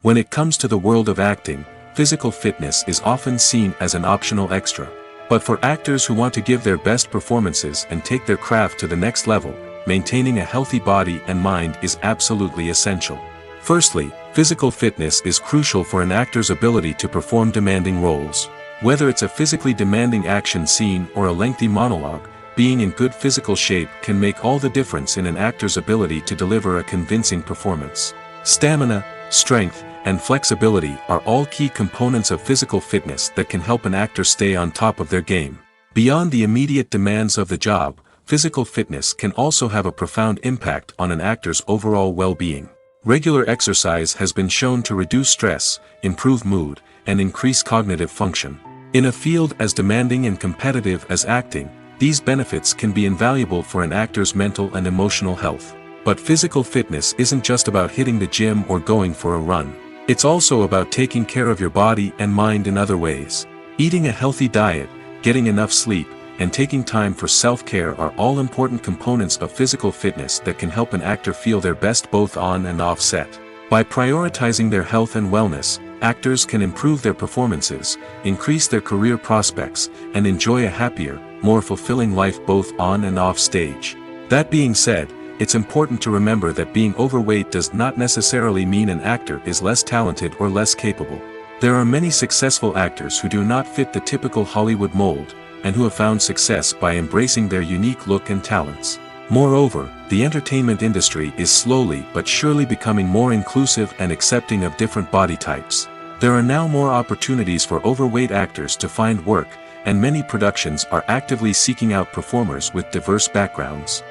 When it comes to the world of acting, physical fitness is often seen as an optional extra. But for actors who want to give their best performances and take their craft to the next level, maintaining a healthy body and mind is absolutely essential. Firstly, physical fitness is crucial for an actor's ability to perform demanding roles. Whether it's a physically demanding action scene or a lengthy monologue, being in good physical shape can make all the difference in an actor's ability to deliver a convincing performance. Stamina, strength, and flexibility are all key components of physical fitness that can help an actor stay on top of their game. Beyond the immediate demands of the job, physical fitness can also have a profound impact on an actor's overall well-being. Regular exercise has been shown to reduce stress, improve mood, and increase cognitive function. In a field as demanding and competitive as acting, these benefits can be invaluable for an actor's mental and emotional health. But physical fitness isn't just about hitting the gym or going for a run. It's also about taking care of your body and mind in other ways. Eating a healthy diet, getting enough sleep, and taking time for self-care are all important components of physical fitness that can help an actor feel their best both on and off set. By prioritizing their health and wellness, actors can improve their performances, increase their career prospects, and enjoy a happier, more fulfilling life both on and off stage. That being said, it's important to remember that being overweight does not necessarily mean an actor is less talented or less capable. There are many successful actors who do not fit the typical Hollywood mold, and who have found success by embracing their unique look and talents. Moreover, the entertainment industry is slowly but surely becoming more inclusive and accepting of different body types. There are now more opportunities for overweight actors to find work, and many productions are actively seeking out performers with diverse backgrounds.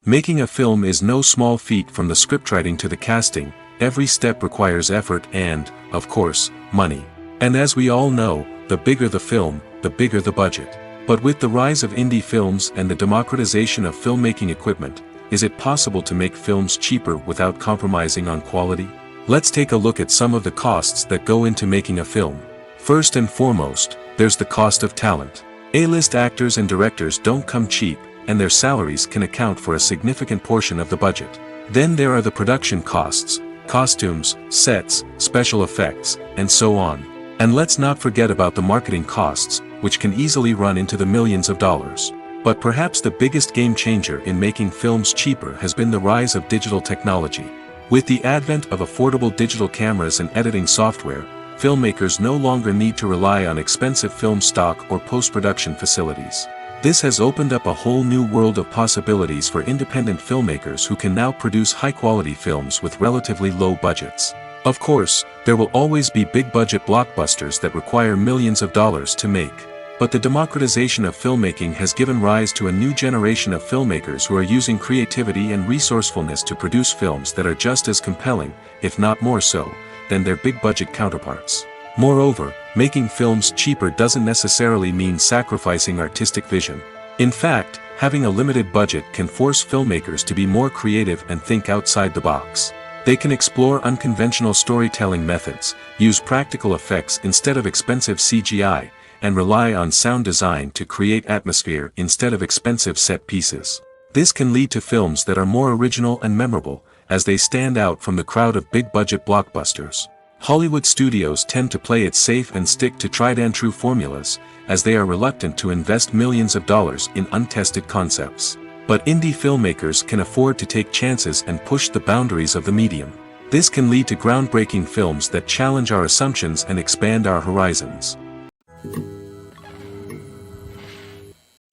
Making a film is no small feat. From the scriptwriting to the casting, every step requires effort and, of course, money. And as we all know, the bigger the film, the bigger the budget. But with the rise of indie films and the democratization of filmmaking equipment, is it possible to make films cheaper without compromising on quality? Let's take a look at some of the costs that go into making a film. First and foremost, there's the cost of talent. A-list actors and directors don't come cheap, and their salaries can account for a significant portion of the budget. Then there are the production costs, costumes, sets, special effects, and so on. And let's not forget about the marketing costs, which can easily run into the millions of dollars. But perhaps the biggest game changer in making films cheaper has been the rise of digital technology. With the advent of affordable digital cameras and editing software, filmmakers no longer need to rely on expensive film stock or post-production facilities. This has opened up a whole new world of possibilities for independent filmmakers who can now produce high-quality films with relatively low budgets. Of course, there will always be big-budget blockbusters that require millions of dollars to make. But the democratization of filmmaking has given rise to a new generation of filmmakers who are using creativity and resourcefulness to produce films that are just as compelling, if not more so, than their big-budget counterparts. Moreover, making films cheaper doesn't necessarily mean sacrificing artistic vision. In fact, having a limited budget can force filmmakers to be more creative and think outside the box. They can explore unconventional storytelling methods, use practical effects instead of expensive CGI, and rely on sound design to create atmosphere instead of expensive set pieces. This can lead to films that are more original and memorable, as they stand out from the crowd of big-budget blockbusters. Hollywood studios tend to play it safe and stick to tried-and-true formulas, as they are reluctant to invest millions of dollars in untested concepts. But indie filmmakers can afford to take chances and push the boundaries of the medium. This can lead to groundbreaking films that challenge our assumptions and expand our horizons.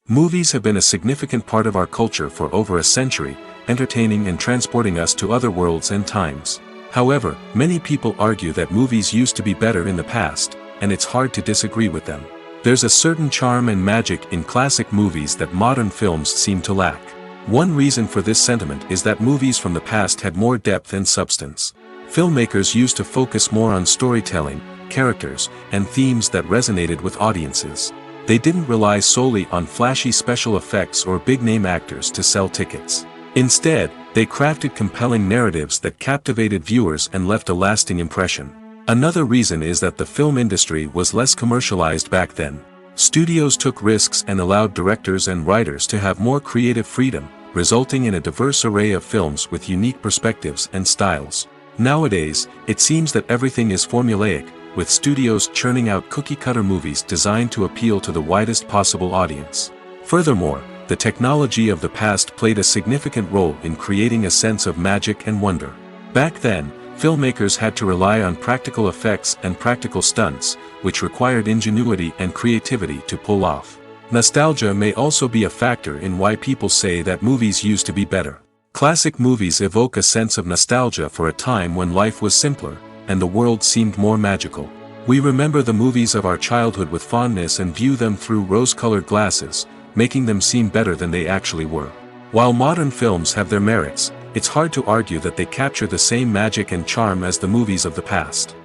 Movies have been a significant part of our culture for over a century, entertaining and transporting us to other worlds and times. However, many people argue that movies used to be better in the past, and it's hard to disagree with them. There's a certain charm and magic in classic movies that modern films seem to lack. One reason for this sentiment is that movies from the past had more depth and substance. Filmmakers used to focus more on storytelling, characters, and themes that resonated with audiences. They didn't rely solely on flashy special effects or big-name actors to sell tickets. Instead, they crafted compelling narratives that captivated viewers and left a lasting impression. Another reason is that the film industry was less commercialized back then. Studios took risks and allowed directors and writers to have more creative freedom, resulting in a diverse array of films with unique perspectives and styles. Nowadays, it seems that everything is formulaic, with studios churning out cookie-cutter movies designed to appeal to the widest possible audience. Furthermore, the technology of the past played a significant role in creating a sense of magic and wonder. Back then, filmmakers had to rely on practical effects and practical stunts, which required ingenuity and creativity to pull off. Nostalgia may also be a factor in why people say that movies used to be better. Classic movies evoke a sense of nostalgia for a time when life was simpler, and the world seemed more magical. We remember the movies of our childhood with fondness and view them through rose-colored glasses, making them seem better than they actually were. While modern films have their merits, it's hard to argue that they capture the same magic and charm as the movies of the past.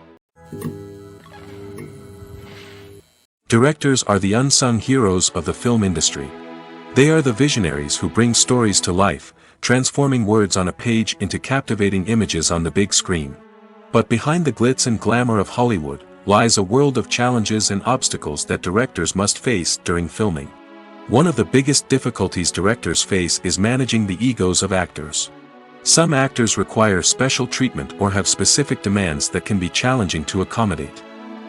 Directors are the unsung heroes of the film industry. They are the visionaries who bring stories to life, transforming words on a page into captivating images on the big screen. But behind the glitz and glamour of Hollywood lies a world of challenges and obstacles that directors must face during filming. One of the biggest difficulties directors face is managing the egos of actors. Some actors require special treatment or have specific demands that can be challenging to accommodate.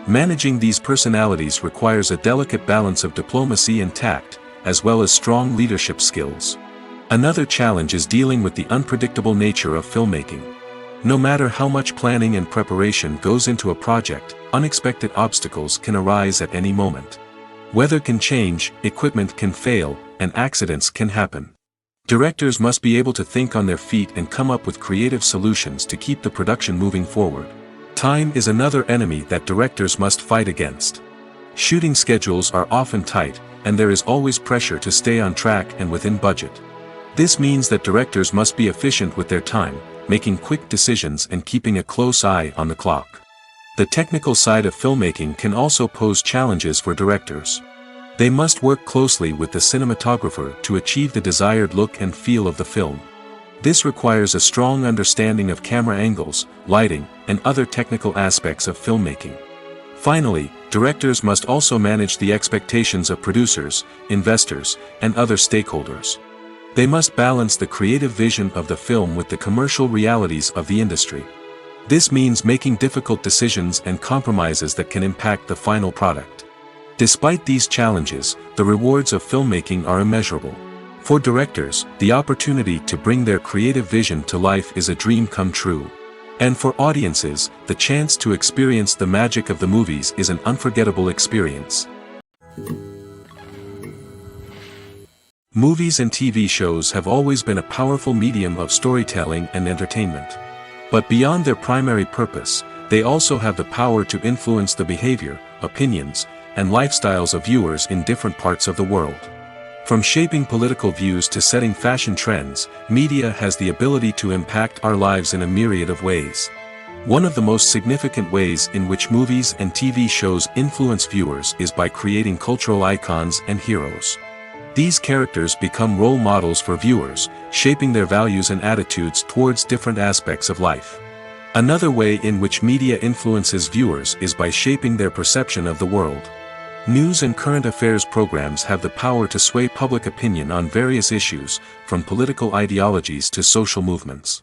Managing these personalities requires a delicate balance of diplomacy and tact, as well as strong leadership skills. Another challenge is dealing with the unpredictable nature of filmmaking. No matter how much planning and preparation goes into a project, unexpected obstacles can arise at any moment. Weather can change, equipment can fail, and accidents can happen. Directors must be able to think on their feet and come up with creative solutions to keep the production moving forward. Time is another enemy that directors must fight against. Shooting schedules are often tight, and there is always pressure to stay on track and within budget. This means that directors must be efficient with their time, making quick decisions and keeping a close eye on the clock. The technical side of filmmaking can also pose challenges for directors. They must work closely with the cinematographer to achieve the desired look and feel of the film. This requires a strong understanding of camera angles, lighting, and other technical aspects of filmmaking. Finally, directors must also manage the expectations of producers, investors, and other stakeholders. They must balance the creative vision of the film with the commercial realities of the industry. This means making difficult decisions and compromises that can impact the final product. Despite these challenges, the rewards of filmmaking are immeasurable. For directors, the opportunity to bring their creative vision to life is a dream come true. And for audiences, the chance to experience the magic of the movies is an unforgettable experience. Movies and TV shows have always been a powerful medium of storytelling and entertainment. But beyond their primary purpose, they also have the power to influence the behavior, opinions, and lifestyles of viewers in different parts of the world. From shaping political views to setting fashion trends, media has the ability to impact our lives in a myriad of ways. One of the most significant ways in which movies and TV shows influence viewers is by creating cultural icons and heroes. These characters become role models for viewers, shaping their values and attitudes towards different aspects of life. Another way in which media influences viewers is by shaping their perception of the world. News and current affairs programs have the power to sway public opinion on various issues, from political ideologies to social movements.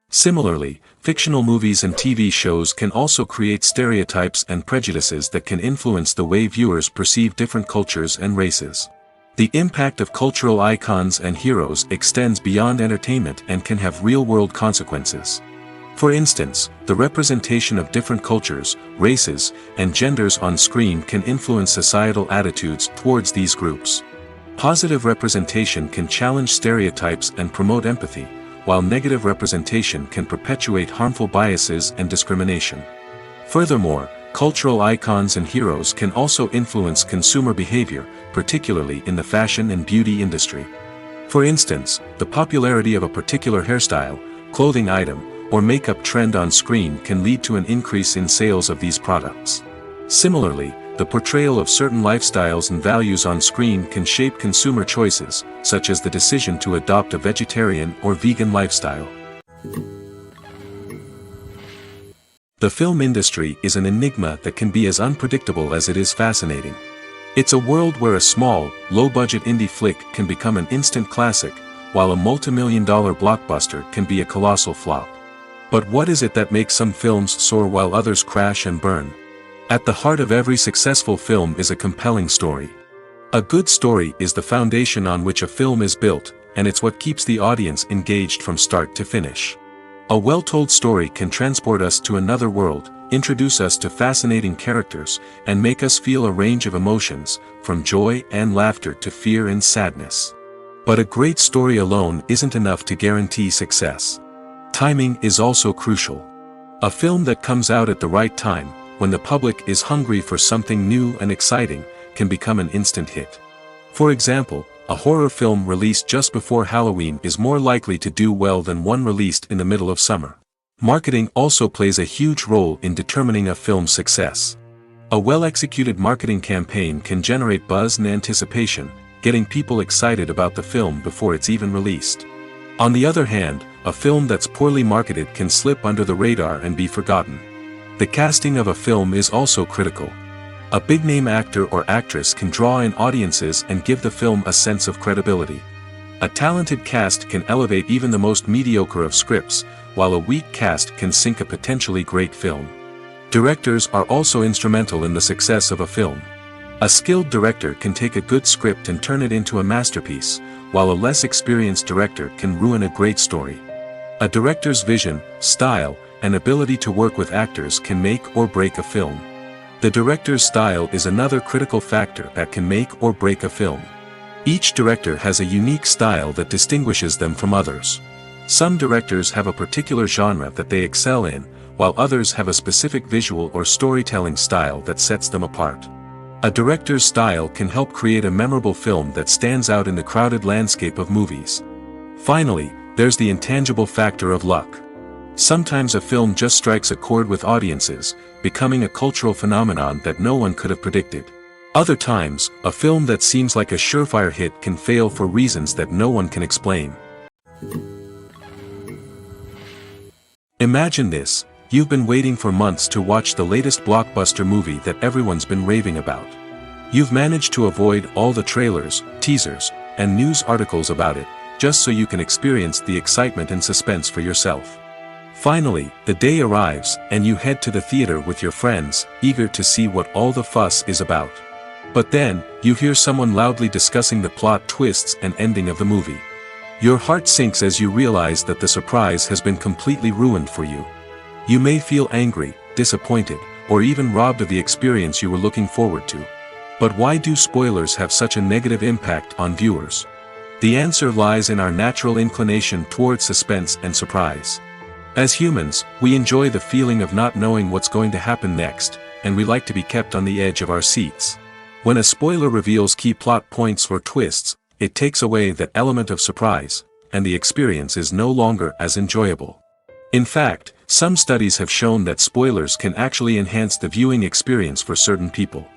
Similarly, fictional movies and TV shows can also create stereotypes and prejudices that can influence the way viewers perceive different cultures and races. The impact of cultural icons and heroes extends beyond entertainment and can have real-world consequences. For instance, the representation of different cultures, races, and genders on screen can influence societal attitudes towards these groups. Positive representation can challenge stereotypes and promote empathy, while negative representation can perpetuate harmful biases and discrimination. Furthermore, cultural icons and heroes can also influence consumer behavior, particularly in the fashion and beauty industry. For instance, the popularity of a particular hairstyle, clothing item, or makeup trend on screen can lead to an increase in sales of these products. Similarly, the portrayal of certain lifestyles and values on screen can shape consumer choices, such as the decision to adopt a vegetarian or vegan lifestyle. The film industry is an enigma that can be as unpredictable as it is fascinating. It's a world where a small, low-budget indie flick can become an instant classic, while a multi-million-dollar blockbuster can be a colossal flop. But what is it that makes some films soar while others crash and burn? At the heart of every successful film is a compelling story. A good story is the foundation on which a film is built, and it's what keeps the audience engaged from start to finish. A well-told story can transport us to another world, introduce us to fascinating characters, and make us feel a range of emotions, from joy and laughter to fear and sadness. But a great story alone isn't enough to guarantee success. Timing is also crucial. A film that comes out at the right time, when the public is hungry for something new and exciting, can become an instant hit. For example, a horror film released just before Halloween is more likely to do well than one released in the middle of summer. Marketing also plays a huge role in determining a film's success. A well-executed marketing campaign can generate buzz and anticipation, getting people excited about the film before it's even released. On the other hand, a film that's poorly marketed can slip under the radar and be forgotten. The casting of a film is also critical. A big-name actor or actress can draw in audiences and give the film a sense of credibility. A talented cast can elevate even the most mediocre of scripts, while a weak cast can sink a potentially great film. Directors are also instrumental in the success of a film. A skilled director can take a good script and turn it into a masterpiece, while a less experienced director can ruin a great story. A director's vision, style, and ability to work with actors can make or break a film. The director's style is another critical factor that can make or break a film. Each director has a unique style that distinguishes them from others. Some directors have a particular genre that they excel in, while others have a specific visual or storytelling style that sets them apart. A director's style can help create a memorable film that stands out in the crowded landscape of movies. Finally, there's the intangible factor of luck. Sometimes a film just strikes a chord with audiences, becoming a cultural phenomenon that no one could have predicted. Other times, a film that seems like a surefire hit can fail for reasons that no one can explain. Imagine this: you've been waiting for months to watch the latest blockbuster movie that everyone's been raving about. You've managed to avoid all the trailers, teasers, and news articles about it, just so you can experience the excitement and suspense for yourself. Finally, the day arrives, and you head to the theater with your friends, eager to see what all the fuss is about. But then, you hear someone loudly discussing the plot twists and ending of the movie. Your heart sinks as you realize that the surprise has been completely ruined for you. You may feel angry, disappointed, or even robbed of the experience you were looking forward to. But why do spoilers have such a negative impact on viewers? The answer lies in our natural inclination towards suspense and surprise. As humans, we enjoy the feeling of not knowing what's going to happen next, and we like to be kept on the edge of our seats. When a spoiler reveals key plot points or twists, it takes away that element of surprise, and the experience is no longer as enjoyable. In fact, some studies have shown that spoilers can actually enhance the viewing experience for certain people.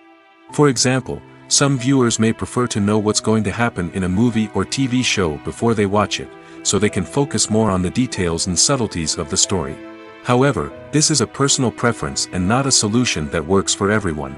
For example, some viewers may prefer to know what's going to happen in a movie or TV show before they watch it, so they can focus more on the details and subtleties of the story. However, this is a personal preference and not a solution that works for everyone.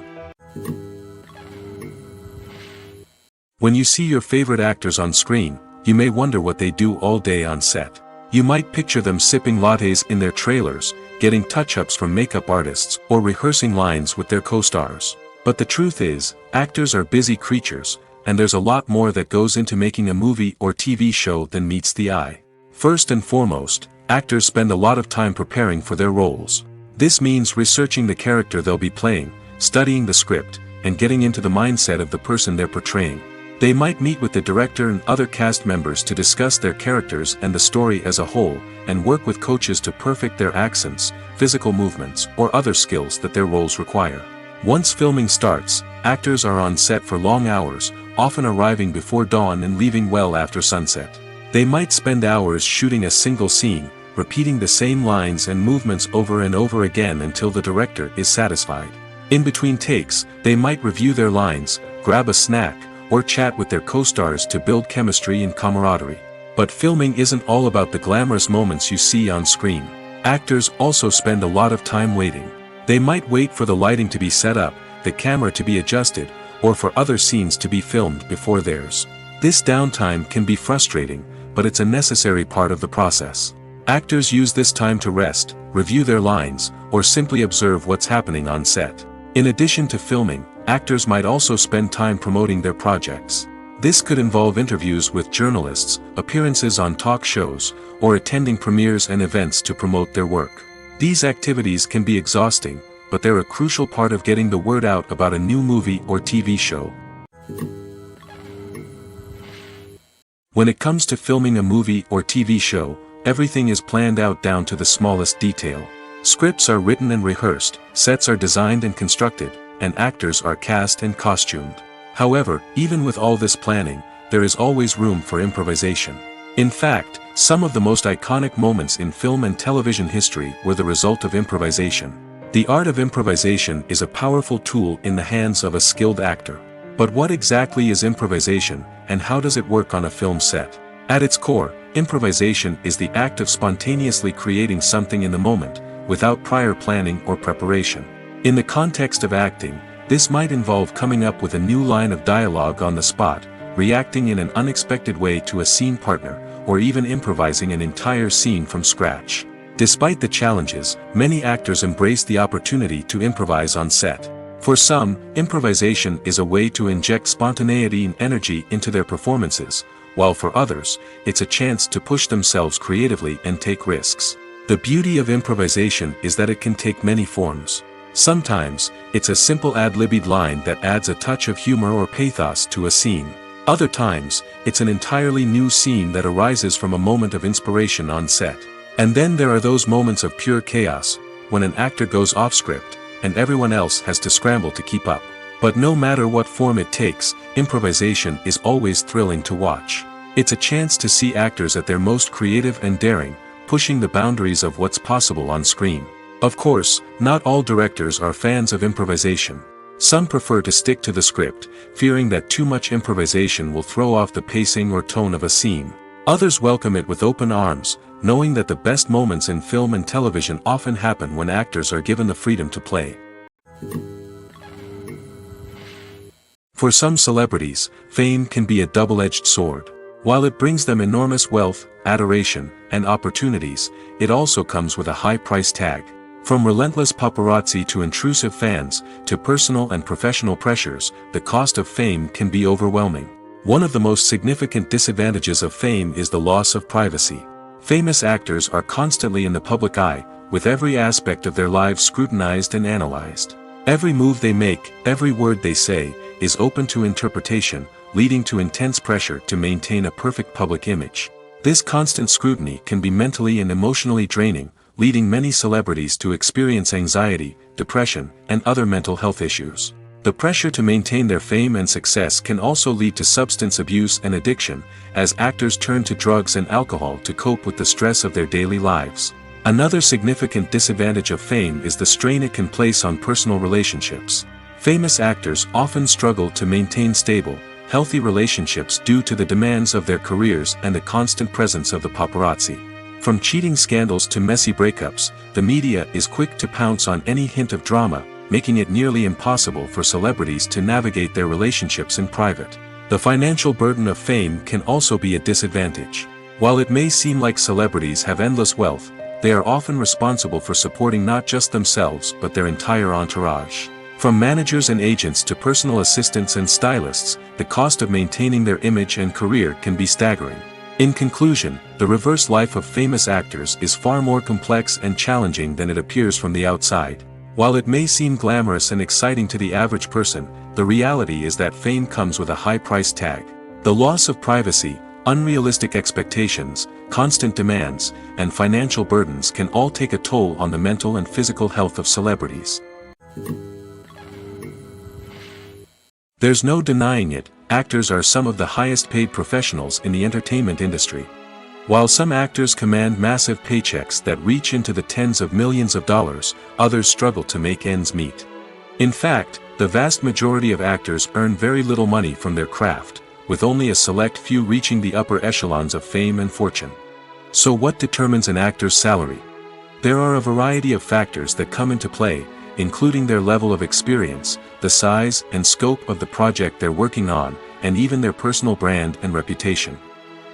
When you see your favorite actors on screen, you may wonder what they do all day on set. You might picture them sipping lattes in their trailers, getting touch-ups from makeup artists, or rehearsing lines with their co-stars. But the truth is, actors are busy creatures, and there's a lot more that goes into making a movie or TV show than meets the eye. First and foremost, actors spend a lot of time preparing for their roles. This means researching the character they'll be playing, studying the script, and getting into the mindset of the person they're portraying. They might meet with the director and other cast members to discuss their characters and the story as a whole, and work with coaches to perfect their accents, physical movements, or other skills that their roles require. Once filming starts, actors are on set for long hours, often arriving before dawn and leaving well after sunset. They might spend hours shooting a single scene, repeating the same lines and movements over and over again until the director is satisfied. In between takes, they might review their lines, grab a snack, or chat with their co-stars to build chemistry and camaraderie. But filming isn't all about the glamorous moments you see on screen. Actors also spend a lot of time waiting. They might wait for the lighting to be set up, the camera to be adjusted, or for other scenes to be filmed before theirs. This downtime can be frustrating, but it's a necessary part of the process. Actors use this time to rest, review their lines, or simply observe what's happening on set. In addition to filming, actors might also spend time promoting their projects. This could involve interviews with journalists, appearances on talk shows, or attending premieres and events to promote their work. These activities can be exhausting, but they're a crucial part of getting the word out about a new movie or TV show. When it comes to filming a movie or TV show, everything is planned out down to the smallest detail. Scripts are written and rehearsed, sets are designed and constructed, and actors are cast and costumed. However, even with all this planning, there is always room for improvisation. In fact, some of the most iconic moments in film and television history were the result of improvisation. The art of improvisation is a powerful tool in the hands of a skilled actor. But what exactly is improvisation, and how does it work on a film set? At its core, improvisation is the act of spontaneously creating something in the moment, without prior planning or preparation. In the context of acting, this might involve coming up with a new line of dialogue on the spot, reacting in an unexpected way to a scene partner, or even improvising an entire scene from scratch. Despite the challenges, many actors embrace the opportunity to improvise on set. For some, improvisation is a way to inject spontaneity and energy into their performances, while for others, it's a chance to push themselves creatively and take risks. The beauty of improvisation is that it can take many forms. Sometimes, it's a simple ad-libbed line that adds a touch of humor or pathos to a scene. Other times, it's an entirely new scene that arises from a moment of inspiration on set. And then there are those moments of pure chaos, when an actor goes off script, and everyone else has to scramble to keep up. But no matter what form it takes, improvisation is always thrilling to watch. It's a chance to see actors at their most creative and daring, pushing the boundaries of what's possible on screen. Of course, not all directors are fans of improvisation. Some prefer to stick to the script, fearing that too much improvisation will throw off the pacing or tone of a scene. Others welcome it with open arms, knowing that the best moments in film and television often happen when actors are given the freedom to play. For some celebrities, fame can be a double-edged sword. While it brings them enormous wealth, adoration, and opportunities, it also comes with a high price tag. From relentless paparazzi to intrusive fans, to personal and professional pressures, the cost of fame can be overwhelming. One of the most significant disadvantages of fame is the loss of privacy. Famous actors are constantly in the public eye, with every aspect of their lives scrutinized and analyzed. Every move they make, every word they say, is open to interpretation, leading to intense pressure to maintain a perfect public image. This constant scrutiny can be mentally and emotionally draining, leading many celebrities to experience anxiety, depression, and other mental health issues. The pressure to maintain their fame and success can also lead to substance abuse and addiction, as actors turn to drugs and alcohol to cope with the stress of their daily lives. Another significant disadvantage of fame is the strain it can place on personal relationships. Famous actors often struggle to maintain stable, healthy relationships due to the demands of their careers and the constant presence of the paparazzi. From cheating scandals to messy breakups, the media is quick to pounce on any hint of drama, making it nearly impossible for celebrities to navigate their relationships in private. The financial burden of fame can also be a disadvantage. While it may seem like celebrities have endless wealth, they are often responsible for supporting not just themselves but their entire entourage. From managers and agents to personal assistants and stylists, the cost of maintaining their image and career can be staggering. In conclusion, the reverse life of famous actors is far more complex and challenging than it appears from the outside. While it may seem glamorous and exciting to the average person, the reality is that fame comes with a high price tag. The loss of privacy, unrealistic expectations, constant demands, and financial burdens can all take a toll on the mental and physical health of celebrities. There's no denying it, actors are some of the highest paid professionals in the entertainment industry. While some actors command massive paychecks that reach into the tens of millions of dollars, others struggle to make ends meet. In fact, the vast majority of actors earn very little money from their craft, with only a select few reaching the upper echelons of fame and fortune. So what determines an actor's salary? There are a variety of factors that come into play, including their level of experience, the size and scope of the project they're working on, and even their personal brand and reputation.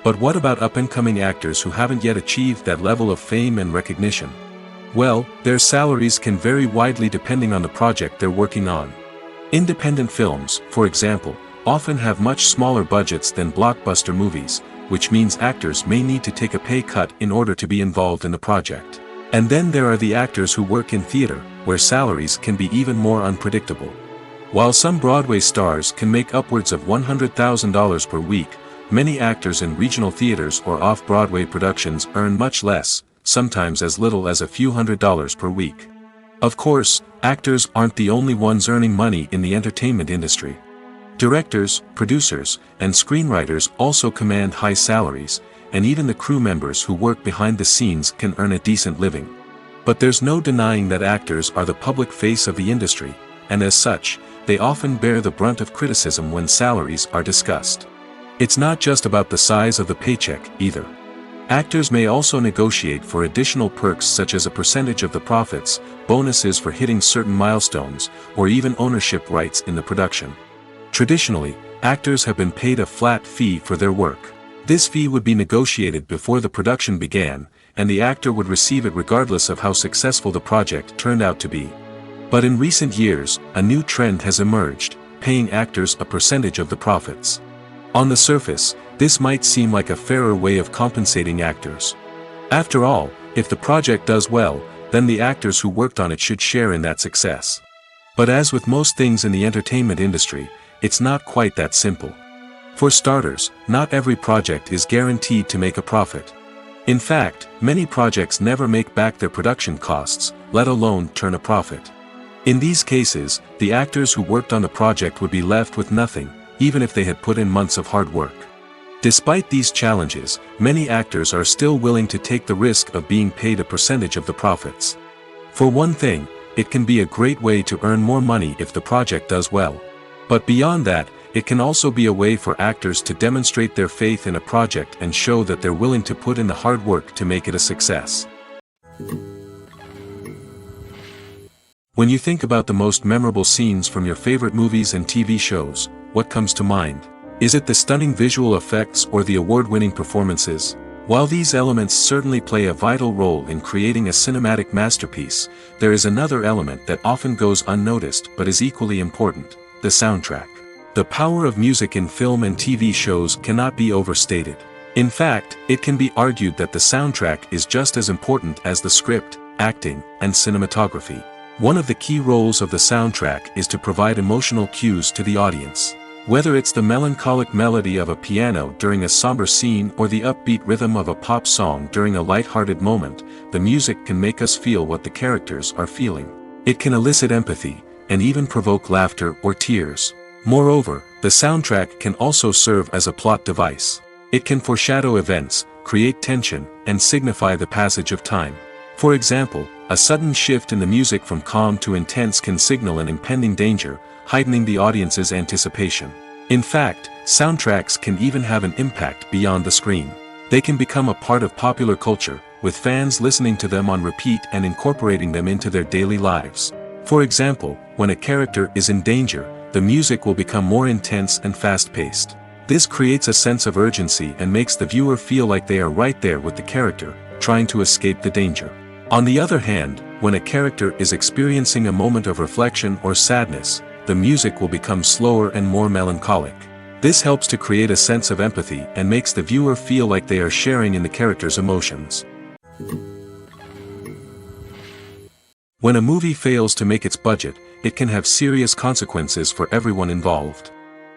But what about up-and-coming actors who haven't yet achieved that level of fame and recognition? Well, their salaries can vary widely depending on the project they're working on. Independent films, for example, often have much smaller budgets than blockbuster movies, which means actors may need to take a pay cut in order to be involved in the project. And then there are the actors who work in theater, where salaries can be even more unpredictable. While some Broadway stars can make upwards of $100,000 per week, many actors in regional theaters or off-Broadway productions earn much less, sometimes as little as a few $100s per week. Of course, actors aren't the only ones earning money in the entertainment industry. Directors, producers, and screenwriters also command high salaries, and even the crew members who work behind the scenes can earn a decent living. But there's no denying that actors are the public face of the industry, and as such, they often bear the brunt of criticism when salaries are discussed. It's not just about the size of the paycheck, either. Actors may also negotiate for additional perks such as a percentage of the profits, bonuses for hitting certain milestones, or even ownership rights in the production. Traditionally, actors have been paid a flat fee for their work. This fee would be negotiated before the production began, and the actor would receive it regardless of how successful the project turned out to be. But in recent years, a new trend has emerged, paying actors a percentage of the profits. On the surface, this might seem like a fairer way of compensating actors. After all, if the project does well, then the actors who worked on it should share in that success. But as with most things in the entertainment industry, it's not quite that simple. For starters, not every project is guaranteed to make a profit. In fact, many projects never make back their production costs, let alone turn a profit. In these cases, the actors who worked on the project would be left with nothing, even if they had put in months of hard work. Despite these challenges, many actors are still willing to take the risk of being paid a percentage of the profits. For one thing, it can be a great way to earn more money if the project does well. But beyond that, it can also be a way for actors to demonstrate their faith in a project and show that they're willing to put in the hard work to make it a success. When you think about the most memorable scenes from your favorite movies and TV shows, what comes to mind? Is it the stunning visual effects or the award-winning performances? While these elements certainly play a vital role in creating a cinematic masterpiece, there is another element that often goes unnoticed but is equally important: the soundtrack. The power of music in film and TV shows cannot be overstated. In fact, it can be argued that the soundtrack is just as important as the script, acting, and cinematography. One of the key roles of the soundtrack is to provide emotional cues to the audience. Whether it's the melancholic melody of a piano during a somber scene or the upbeat rhythm of a pop song during a light-hearted moment, the music can make us feel what the characters are feeling. It can elicit empathy, and even provoke laughter or tears. Moreover, the soundtrack can also serve as a plot device. It can foreshadow events, create tension, and signify the passage of time. For example, a sudden shift in the music from calm to intense can signal an impending danger, heightening the audience's anticipation. In fact, soundtracks can even have an impact beyond the screen. They can become a part of popular culture, with fans listening to them on repeat and incorporating them into their daily lives. For example, when a character is in danger, the music will become more intense and fast-paced. This creates a sense of urgency and makes the viewer feel like they are right there with the character, trying to escape the danger. On the other hand, when a character is experiencing a moment of reflection or sadness, the music will become slower and more melancholic. This helps to create a sense of empathy and makes the viewer feel like they are sharing in the character's emotions. When a movie fails to make its budget, it can have serious consequences for everyone involved.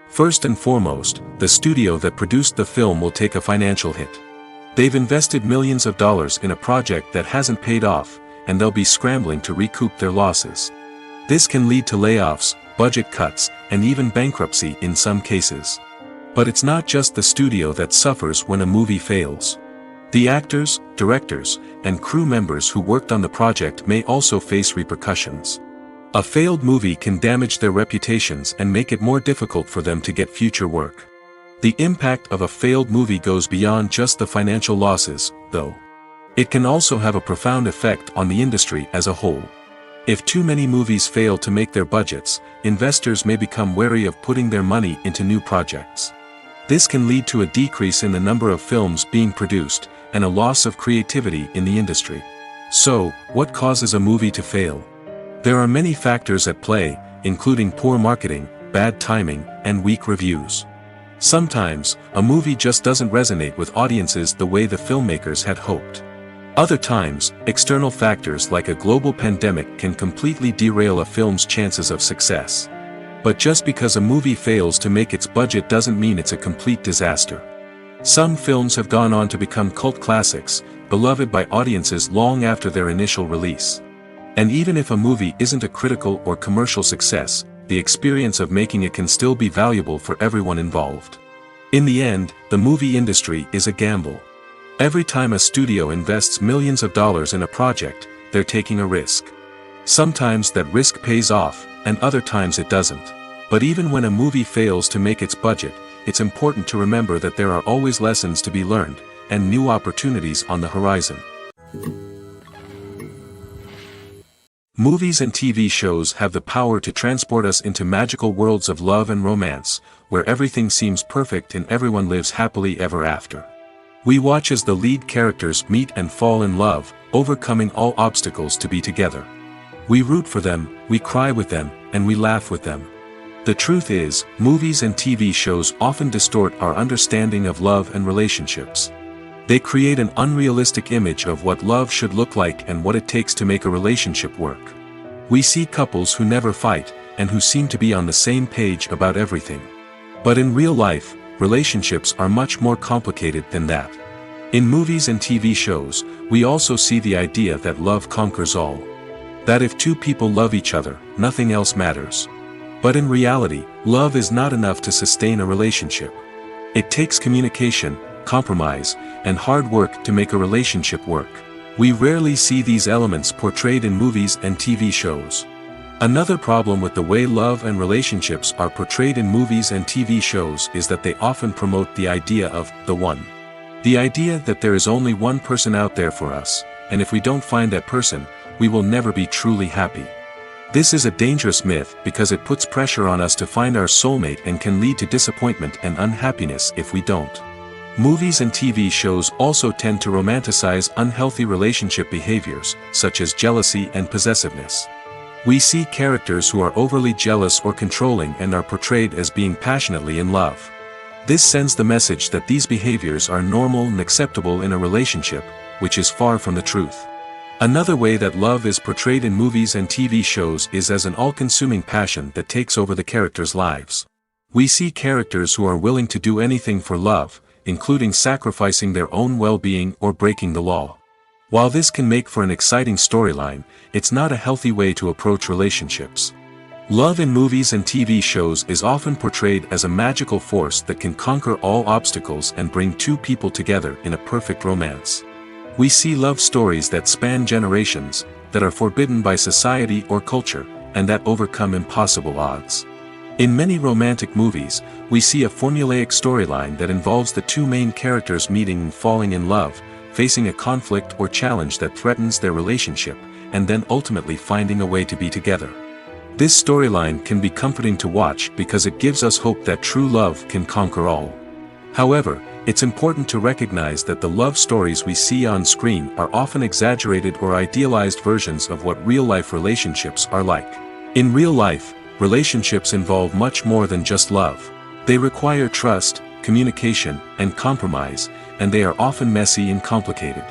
First and foremost, the studio that produced the film will take a financial hit. They've invested millions of dollars in a project that hasn't paid off, and they'll be scrambling to recoup their losses. This can lead to layoffs, budget cuts, and even bankruptcy in some cases. But it's not just the studio that suffers when a movie fails. The actors, directors, and crew members who worked on the project may also face repercussions. A failed movie can damage their reputations and make it more difficult for them to get future work. The impact of a failed movie goes beyond just the financial losses, though. It can also have a profound effect on the industry as a whole. If too many movies fail to make their budgets, investors may become wary of putting their money into new projects. This can lead to a decrease in the number of films being produced, and a loss of creativity in the industry. So, what causes a movie to fail? There are many factors at play, including poor marketing, bad timing, and weak reviews. Sometimes, a movie just doesn't resonate with audiences the way the filmmakers had hoped. Other times, external factors like a global pandemic can completely derail a film's chances of success. But just because a movie fails to make its budget doesn't mean it's a complete disaster. Some films have gone on to become cult classics, beloved by audiences long after their initial release. And even if a movie isn't a critical or commercial success, the experience of making it can still be valuable for everyone involved. In the end, the movie industry is a gamble. Every time a studio invests millions of dollars in a project, they're taking a risk. Sometimes that risk pays off, and other times it doesn't. But even when a movie fails to make its budget, it's important to remember that there are always lessons to be learned, and new opportunities on the horizon. Movies and TV shows have the power to transport us into magical worlds of love and romance, where everything seems perfect and everyone lives happily ever after. We watch as the lead characters meet and fall in love, overcoming all obstacles to be together. We root for them, we cry with them, and we laugh with them. The truth is, movies and TV shows often distort our understanding of love and relationships. They create an unrealistic image of what love should look like and what it takes to make a relationship work. We see couples who never fight, and who seem to be on the same page about everything. But in real life, relationships are much more complicated than that. In movies and TV shows, we also see the idea that love conquers all. That if two people love each other, nothing else matters. But in reality, love is not enough to sustain a relationship. It takes communication, compromise, and hard work to make a relationship work. We rarely see these elements portrayed in movies and TV shows. Another problem with the way love and relationships are portrayed in movies and TV shows is that they often promote the idea of the one. The idea that there is only one person out there for us, and if we don't find that person, we will never be truly happy. This is a dangerous myth because it puts pressure on us to find our soulmate and can lead to disappointment and unhappiness if we don't. Movies and TV shows also tend to romanticize unhealthy relationship behaviors, such as jealousy and possessiveness. We see characters who are overly jealous or controlling and are portrayed as being passionately in love. This sends the message that these behaviors are normal and acceptable in a relationship, which is far from the truth. Another way that love is portrayed in movies and TV shows is as an all-consuming passion that takes over the characters' lives. We see characters who are willing to do anything for love, including sacrificing their own well-being or breaking the law. While this can make for an exciting storyline, it's not a healthy way to approach relationships. Love in movies and TV shows is often portrayed as a magical force that can conquer all obstacles and bring two people together in a perfect romance. We see love stories that span generations, that are forbidden by society or culture, and that overcome impossible odds. In many romantic movies, we see a formulaic storyline that involves the two main characters meeting and falling in love, facing a conflict or challenge that threatens their relationship, and then ultimately finding a way to be together. This storyline can be comforting to watch because it gives us hope that true love can conquer all. However, it's important to recognize that the love stories we see on screen are often exaggerated or idealized versions of what real-life relationships are like. In real life, relationships involve much more than just love. They require trust, communication, and compromise, and they are often messy and complicated.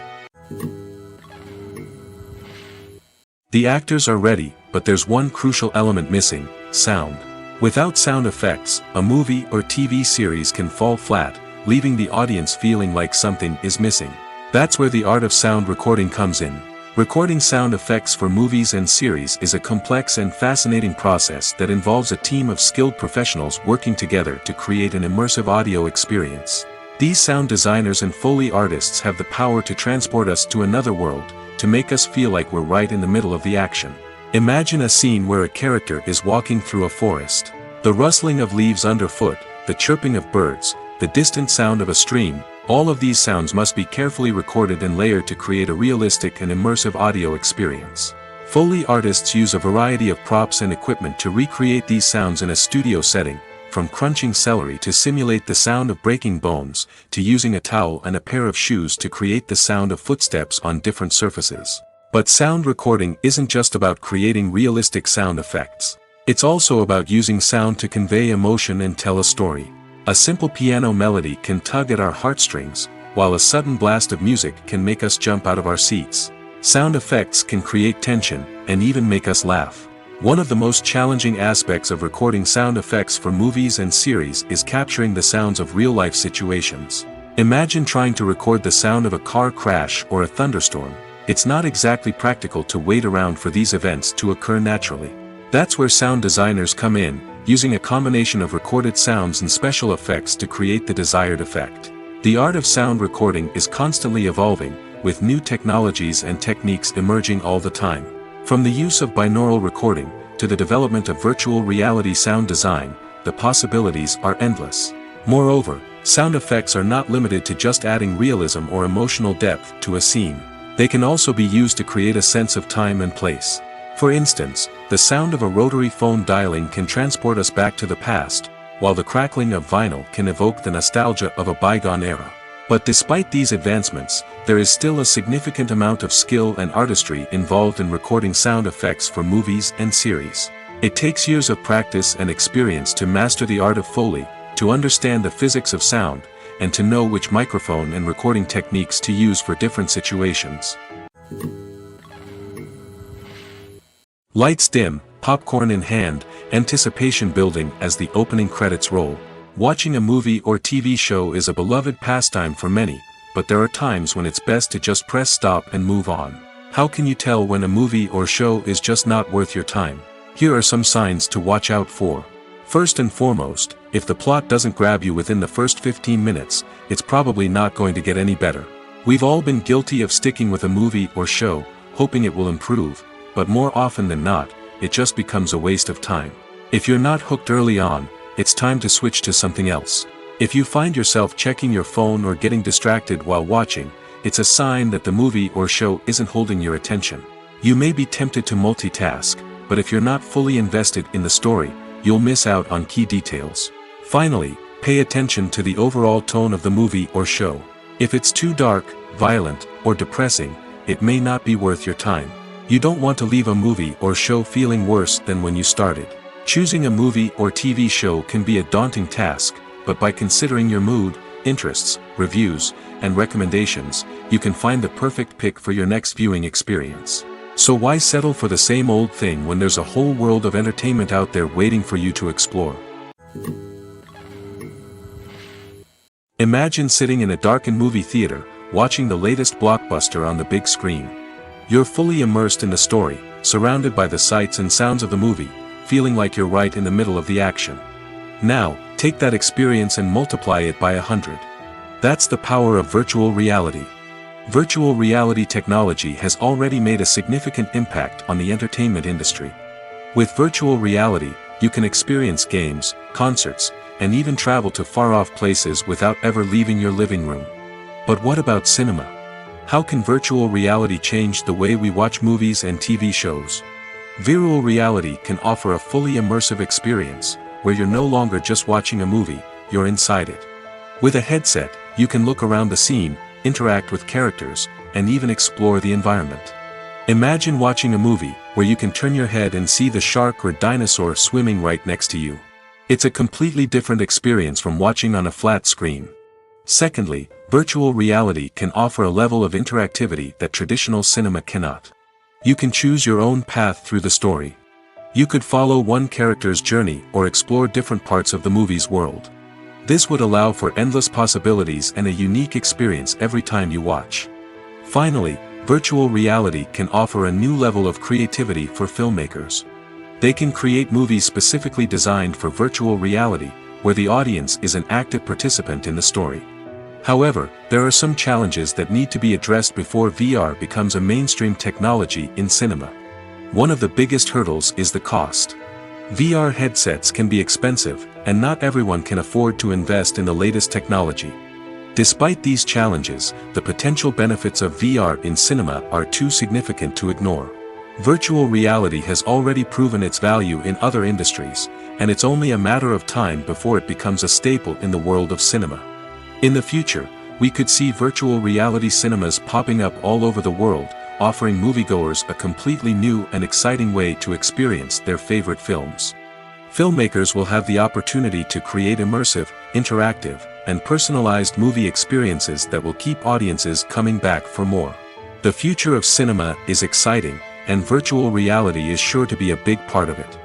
The actors are ready, but there's one crucial element missing: sound. Without sound effects, a movie or TV series can fall flat, leaving the audience feeling like something is missing. That's where the art of sound recording comes in. Recording sound effects for movies and series is a complex and fascinating process that involves a team of skilled professionals working together to create an immersive audio experience. These sound designers and Foley artists have the power to transport us to another world, to make us feel like we're right in the middle of the action. Imagine a scene where a character is walking through a forest. The rustling of leaves underfoot, the chirping of birds, the distant sound of a stream, all of these sounds must be carefully recorded and layered to create a realistic and immersive audio experience. Foley artists use a variety of props and equipment to recreate these sounds in a studio setting, from crunching celery to simulate the sound of breaking bones, to using a towel and a pair of shoes to create the sound of footsteps on different surfaces. But sound recording isn't just about creating realistic sound effects. It's also about using sound to convey emotion and tell a story. A simple piano melody can tug at our heartstrings, while a sudden blast of music can make us jump out of our seats. Sound effects can create tension, and even make us laugh. One of the most challenging aspects of recording sound effects for movies and series is capturing the sounds of real-life situations. Imagine trying to record the sound of a car crash or a thunderstorm. It's not exactly practical to wait around for these events to occur naturally. That's where sound designers come in, using a combination of recorded sounds and special effects to create the desired effect. The art of sound recording is constantly evolving, with new technologies and techniques emerging all the time. From the use of binaural recording, to the development of virtual reality sound design, the possibilities are endless. Moreover, sound effects are not limited to just adding realism or emotional depth to a scene. They can also be used to create a sense of time and place. For instance, the sound of a rotary phone dialing can transport us back to the past, while the crackling of vinyl can evoke the nostalgia of a bygone era. But despite these advancements, there is still a significant amount of skill and artistry involved in recording sound effects for movies and series. It takes years of practice and experience to master the art of Foley, to understand the physics of sound, and to know which microphone and recording techniques to use for different situations. Lights dim, popcorn in hand, anticipation building as the opening credits roll. Watching a movie or TV show is a beloved pastime for many, but there are times when it's best to just press stop and move on. How can you tell when a movie or show is just not worth your time? Here are some signs to watch out for. First and foremost, if the plot doesn't grab you within the first 15 minutes, it's probably not going to get any better. We've all been guilty of sticking with a movie or show, hoping it will improve, but more often than not, it just becomes a waste of time. If you're not hooked early on, it's time to switch to something else. If you find yourself checking your phone or getting distracted while watching, it's a sign that the movie or show isn't holding your attention. You may be tempted to multitask, but if you're not fully invested in the story, you'll miss out on key details. Finally, pay attention to the overall tone of the movie or show. If it's too dark, violent, or depressing, it may not be worth your time. You don't want to leave a movie or show feeling worse than when you started. Choosing a movie or TV show can be a daunting task, but by considering your mood, interests, reviews, and recommendations, you can find the perfect pick for your next viewing experience. So why settle for the same old thing when there's a whole world of entertainment out there waiting for you to explore? Imagine sitting in a darkened movie theater, watching the latest blockbuster on the big screen. You're fully immersed in the story, surrounded by the sights and sounds of the movie, feeling like you're right in the middle of the action. Now, take that experience and multiply it by 100. That's the power of virtual reality. Virtual reality technology has already made a significant impact on the entertainment industry. With virtual reality, you can experience games, concerts, and even travel to far-off places without ever leaving your living room. But what about cinema? How can virtual reality change the way we watch movies and TV shows? Virtual reality can offer a fully immersive experience, where you're no longer just watching a movie, you're inside it. With a headset, you can look around the scene, interact with characters, and even explore the environment. Imagine watching a movie, where you can turn your head and see the shark or dinosaur swimming right next to you. It's a completely different experience from watching on a flat screen. Secondly, virtual reality can offer a level of interactivity that traditional cinema cannot. You can choose your own path through the story. You could follow one character's journey or explore different parts of the movie's world. This would allow for endless possibilities and a unique experience every time you watch. Finally, virtual reality can offer a new level of creativity for filmmakers. They can create movies specifically designed for virtual reality, where the audience is an active participant in the story. However, there are some challenges that need to be addressed before VR becomes a mainstream technology in cinema. One of the biggest hurdles is the cost. VR headsets can be expensive, and not everyone can afford to invest in the latest technology. Despite these challenges, the potential benefits of VR in cinema are too significant to ignore. Virtual reality has already proven its value in other industries, and it's only a matter of time before it becomes a staple in the world of cinema. In the future, we could see virtual reality cinemas popping up all over the world, offering moviegoers a completely new and exciting way to experience their favorite films. Filmmakers will have the opportunity to create immersive, interactive, and personalized movie experiences that will keep audiences coming back for more. The future of cinema is exciting, and virtual reality is sure to be a big part of it.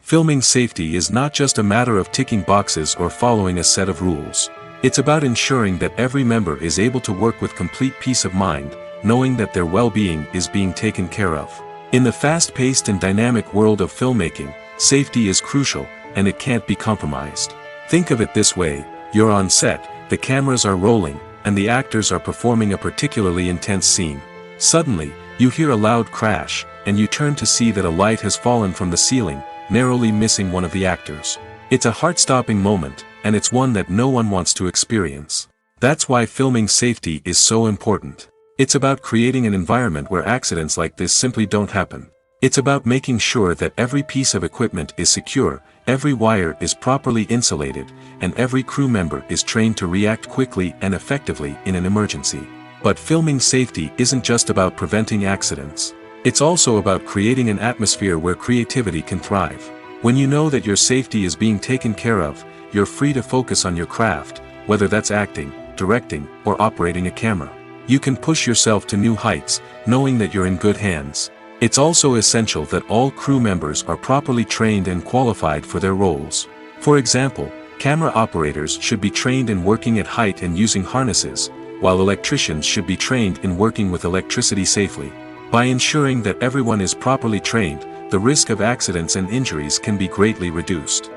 Filming safety is not just a matter of ticking boxes or following a set of rules. It's about ensuring that every member is able to work with complete peace of mind, knowing that their well-being is being taken care of. In the fast-paced and dynamic world of filmmaking, safety is crucial, and it can't be compromised. Think of it this way: you're on set, the cameras are rolling, and the actors are performing a particularly intense scene. Suddenly, you hear a loud crash, and you turn to see that a light has fallen from the ceiling, narrowly missing one of the actors. It's a heart-stopping moment, and it's one that no one wants to experience. That's why filming safety is so important. It's about creating an environment where accidents like this simply don't happen. It's about making sure that every piece of equipment is secure, every wire is properly insulated, and every crew member is trained to react quickly and effectively in an emergency. But filming safety isn't just about preventing accidents. It's also about creating an atmosphere where creativity can thrive. When you know that your safety is being taken care of, you're free to focus on your craft, whether that's acting, directing, or operating a camera. You can push yourself to new heights, knowing that you're in good hands. It's also essential that all crew members are properly trained and qualified for their roles. For example, camera operators should be trained in working at height and using harnesses, while electricians should be trained in working with electricity safely. By ensuring that everyone is properly trained, the risk of accidents and injuries can be greatly reduced.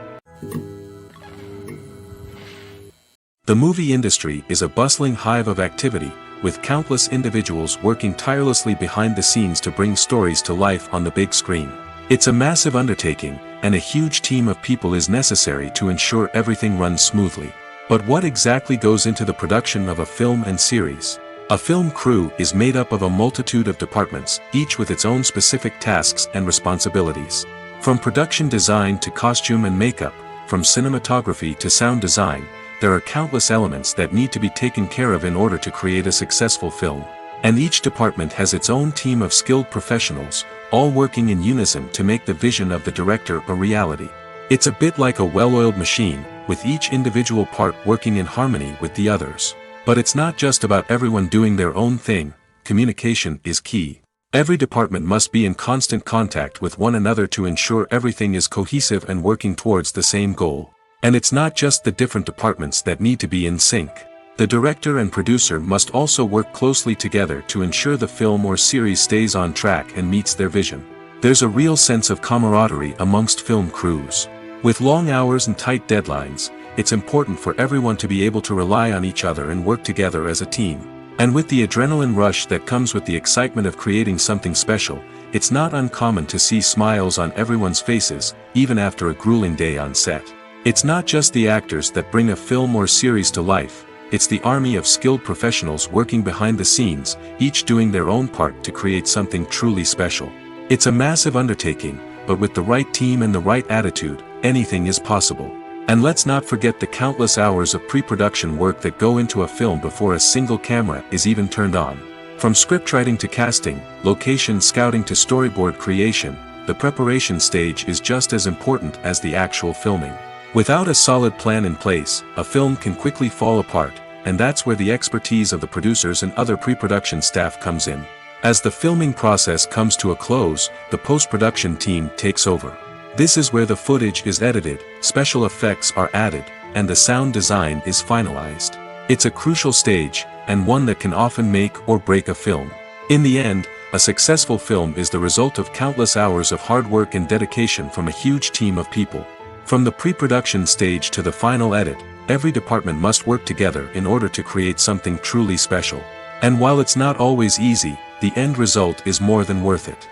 The movie industry is a bustling hive of activity, with countless individuals working tirelessly behind the scenes to bring stories to life on the big screen. It's a massive undertaking, and a huge team of people is necessary to ensure everything runs smoothly. But what exactly goes into the production of a film and series? A film crew is made up of a multitude of departments, each with its own specific tasks and responsibilities. From production design to costume and makeup, from cinematography to sound design, there are countless elements that need to be taken care of in order to create a successful film. And each department has its own team of skilled professionals, all working in unison to make the vision of the director a reality. It's a bit like a well-oiled machine, with each individual part working in harmony with the others. But it's not just about everyone doing their own thing. Communication is key. Every department must be in constant contact with one another to ensure everything is cohesive and working towards the same goal. And it's not just the different departments that need to be in sync. The director and producer must also work closely together to ensure the film or series stays on track and meets their vision. There's a real sense of camaraderie amongst film crews. With long hours and tight deadlines, it's important for everyone to be able to rely on each other and work together as a team. And with the adrenaline rush that comes with the excitement of creating something special, it's not uncommon to see smiles on everyone's faces, even after a grueling day on set. It's not just the actors that bring a film or series to life, it's the army of skilled professionals working behind the scenes, each doing their own part to create something truly special. It's a massive undertaking, but with the right team and the right attitude, anything is possible. And let's not forget the countless hours of pre-production work that go into a film before a single camera is even turned on. From scriptwriting to casting, location scouting to storyboard creation, the preparation stage is just as important as the actual filming. Without a solid plan in place, a film can quickly fall apart, and that's where the expertise of the producers and other pre-production staff comes in. As the filming process comes to a close, the post-production team takes over. This is where the footage is edited, special effects are added, and the sound design is finalized. It's a crucial stage, and one that can often make or break a film. In the end, a successful film is the result of countless hours of hard work and dedication from a huge team of people. From the pre-production stage to the final edit, every department must work together in order to create something truly special. And while it's not always easy, the end result is more than worth it.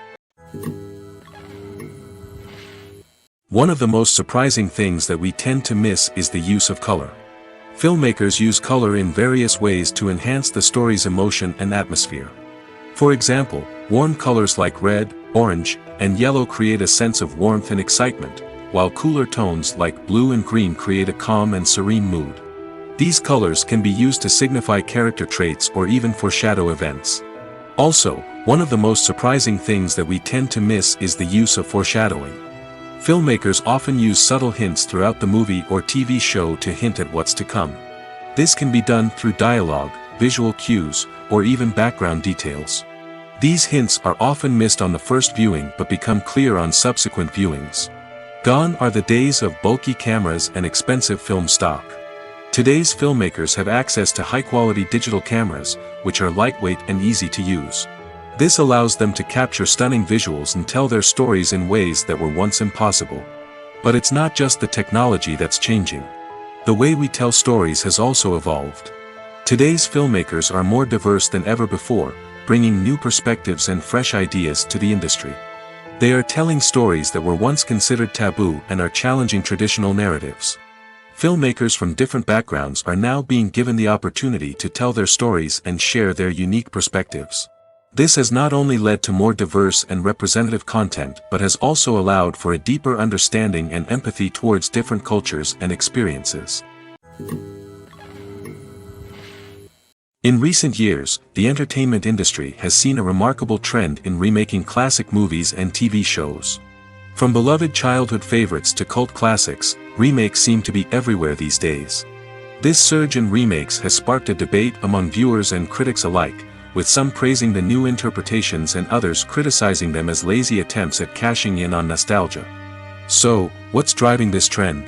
One of the most surprising things that we tend to miss is the use of color. Filmmakers use color in various ways to enhance the story's emotion and atmosphere. For example, warm colors like red, orange, and yellow create a sense of warmth and excitement, while cooler tones like blue and green create a calm and serene mood. These colors can be used to signify character traits or even foreshadow events. Also, one of the most surprising things that we tend to miss is the use of foreshadowing. Filmmakers often use subtle hints throughout the movie or TV show to hint at what's to come. This can be done through dialogue, visual cues, or even background details. These hints are often missed on the first viewing but become clear on subsequent viewings. Gone are the days of bulky cameras and expensive film stock. Today's filmmakers have access to high-quality digital cameras, which are lightweight and easy to use. This allows them to capture stunning visuals and tell their stories in ways that were once impossible. But it's not just the technology that's changing. The way we tell stories has also evolved. Today's filmmakers are more diverse than ever before, bringing new perspectives and fresh ideas to the industry. They are telling stories that were once considered taboo and are challenging traditional narratives. Filmmakers from different backgrounds are now being given the opportunity to tell their stories and share their unique perspectives. This has not only led to more diverse and representative content but has also allowed for a deeper understanding and empathy towards different cultures and experiences. In recent years, the entertainment industry has seen a remarkable trend in remaking classic movies and TV shows. From beloved childhood favorites to cult classics, remakes seem to be everywhere these days. This surge in remakes has sparked a debate among viewers and critics alike, with some praising the new interpretations and others criticizing them as lazy attempts at cashing in on nostalgia. So, what's driving this trend?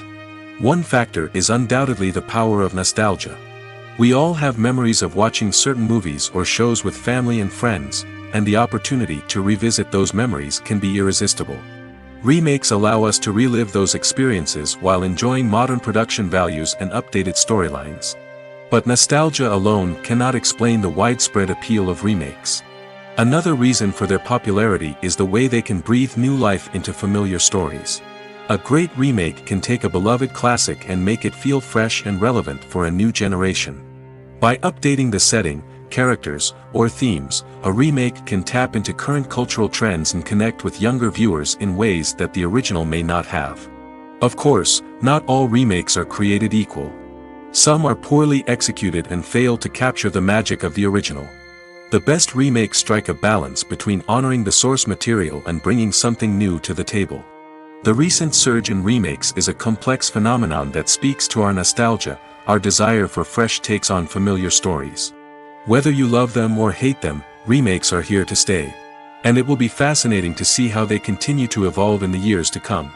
One factor is undoubtedly the power of nostalgia. We all have memories of watching certain movies or shows with family and friends, and the opportunity to revisit those memories can be irresistible. Remakes allow us to relive those experiences while enjoying modern production values and updated storylines. But nostalgia alone cannot explain the widespread appeal of remakes. Another reason for their popularity is the way they can breathe new life into familiar stories. A great remake can take a beloved classic and make it feel fresh and relevant for a new generation. By updating the setting, characters, or themes, a remake can tap into current cultural trends and connect with younger viewers in ways that the original may not have. Of course, not all remakes are created equal. Some are poorly executed and fail to capture the magic of the original. The best remakes strike a balance between honoring the source material and bringing something new to the table. The recent surge in remakes is a complex phenomenon that speaks to our nostalgia, our desire for fresh takes on familiar stories. Whether you love them or hate them, remakes are here to stay. And it will be fascinating to see how they continue to evolve in the years to come.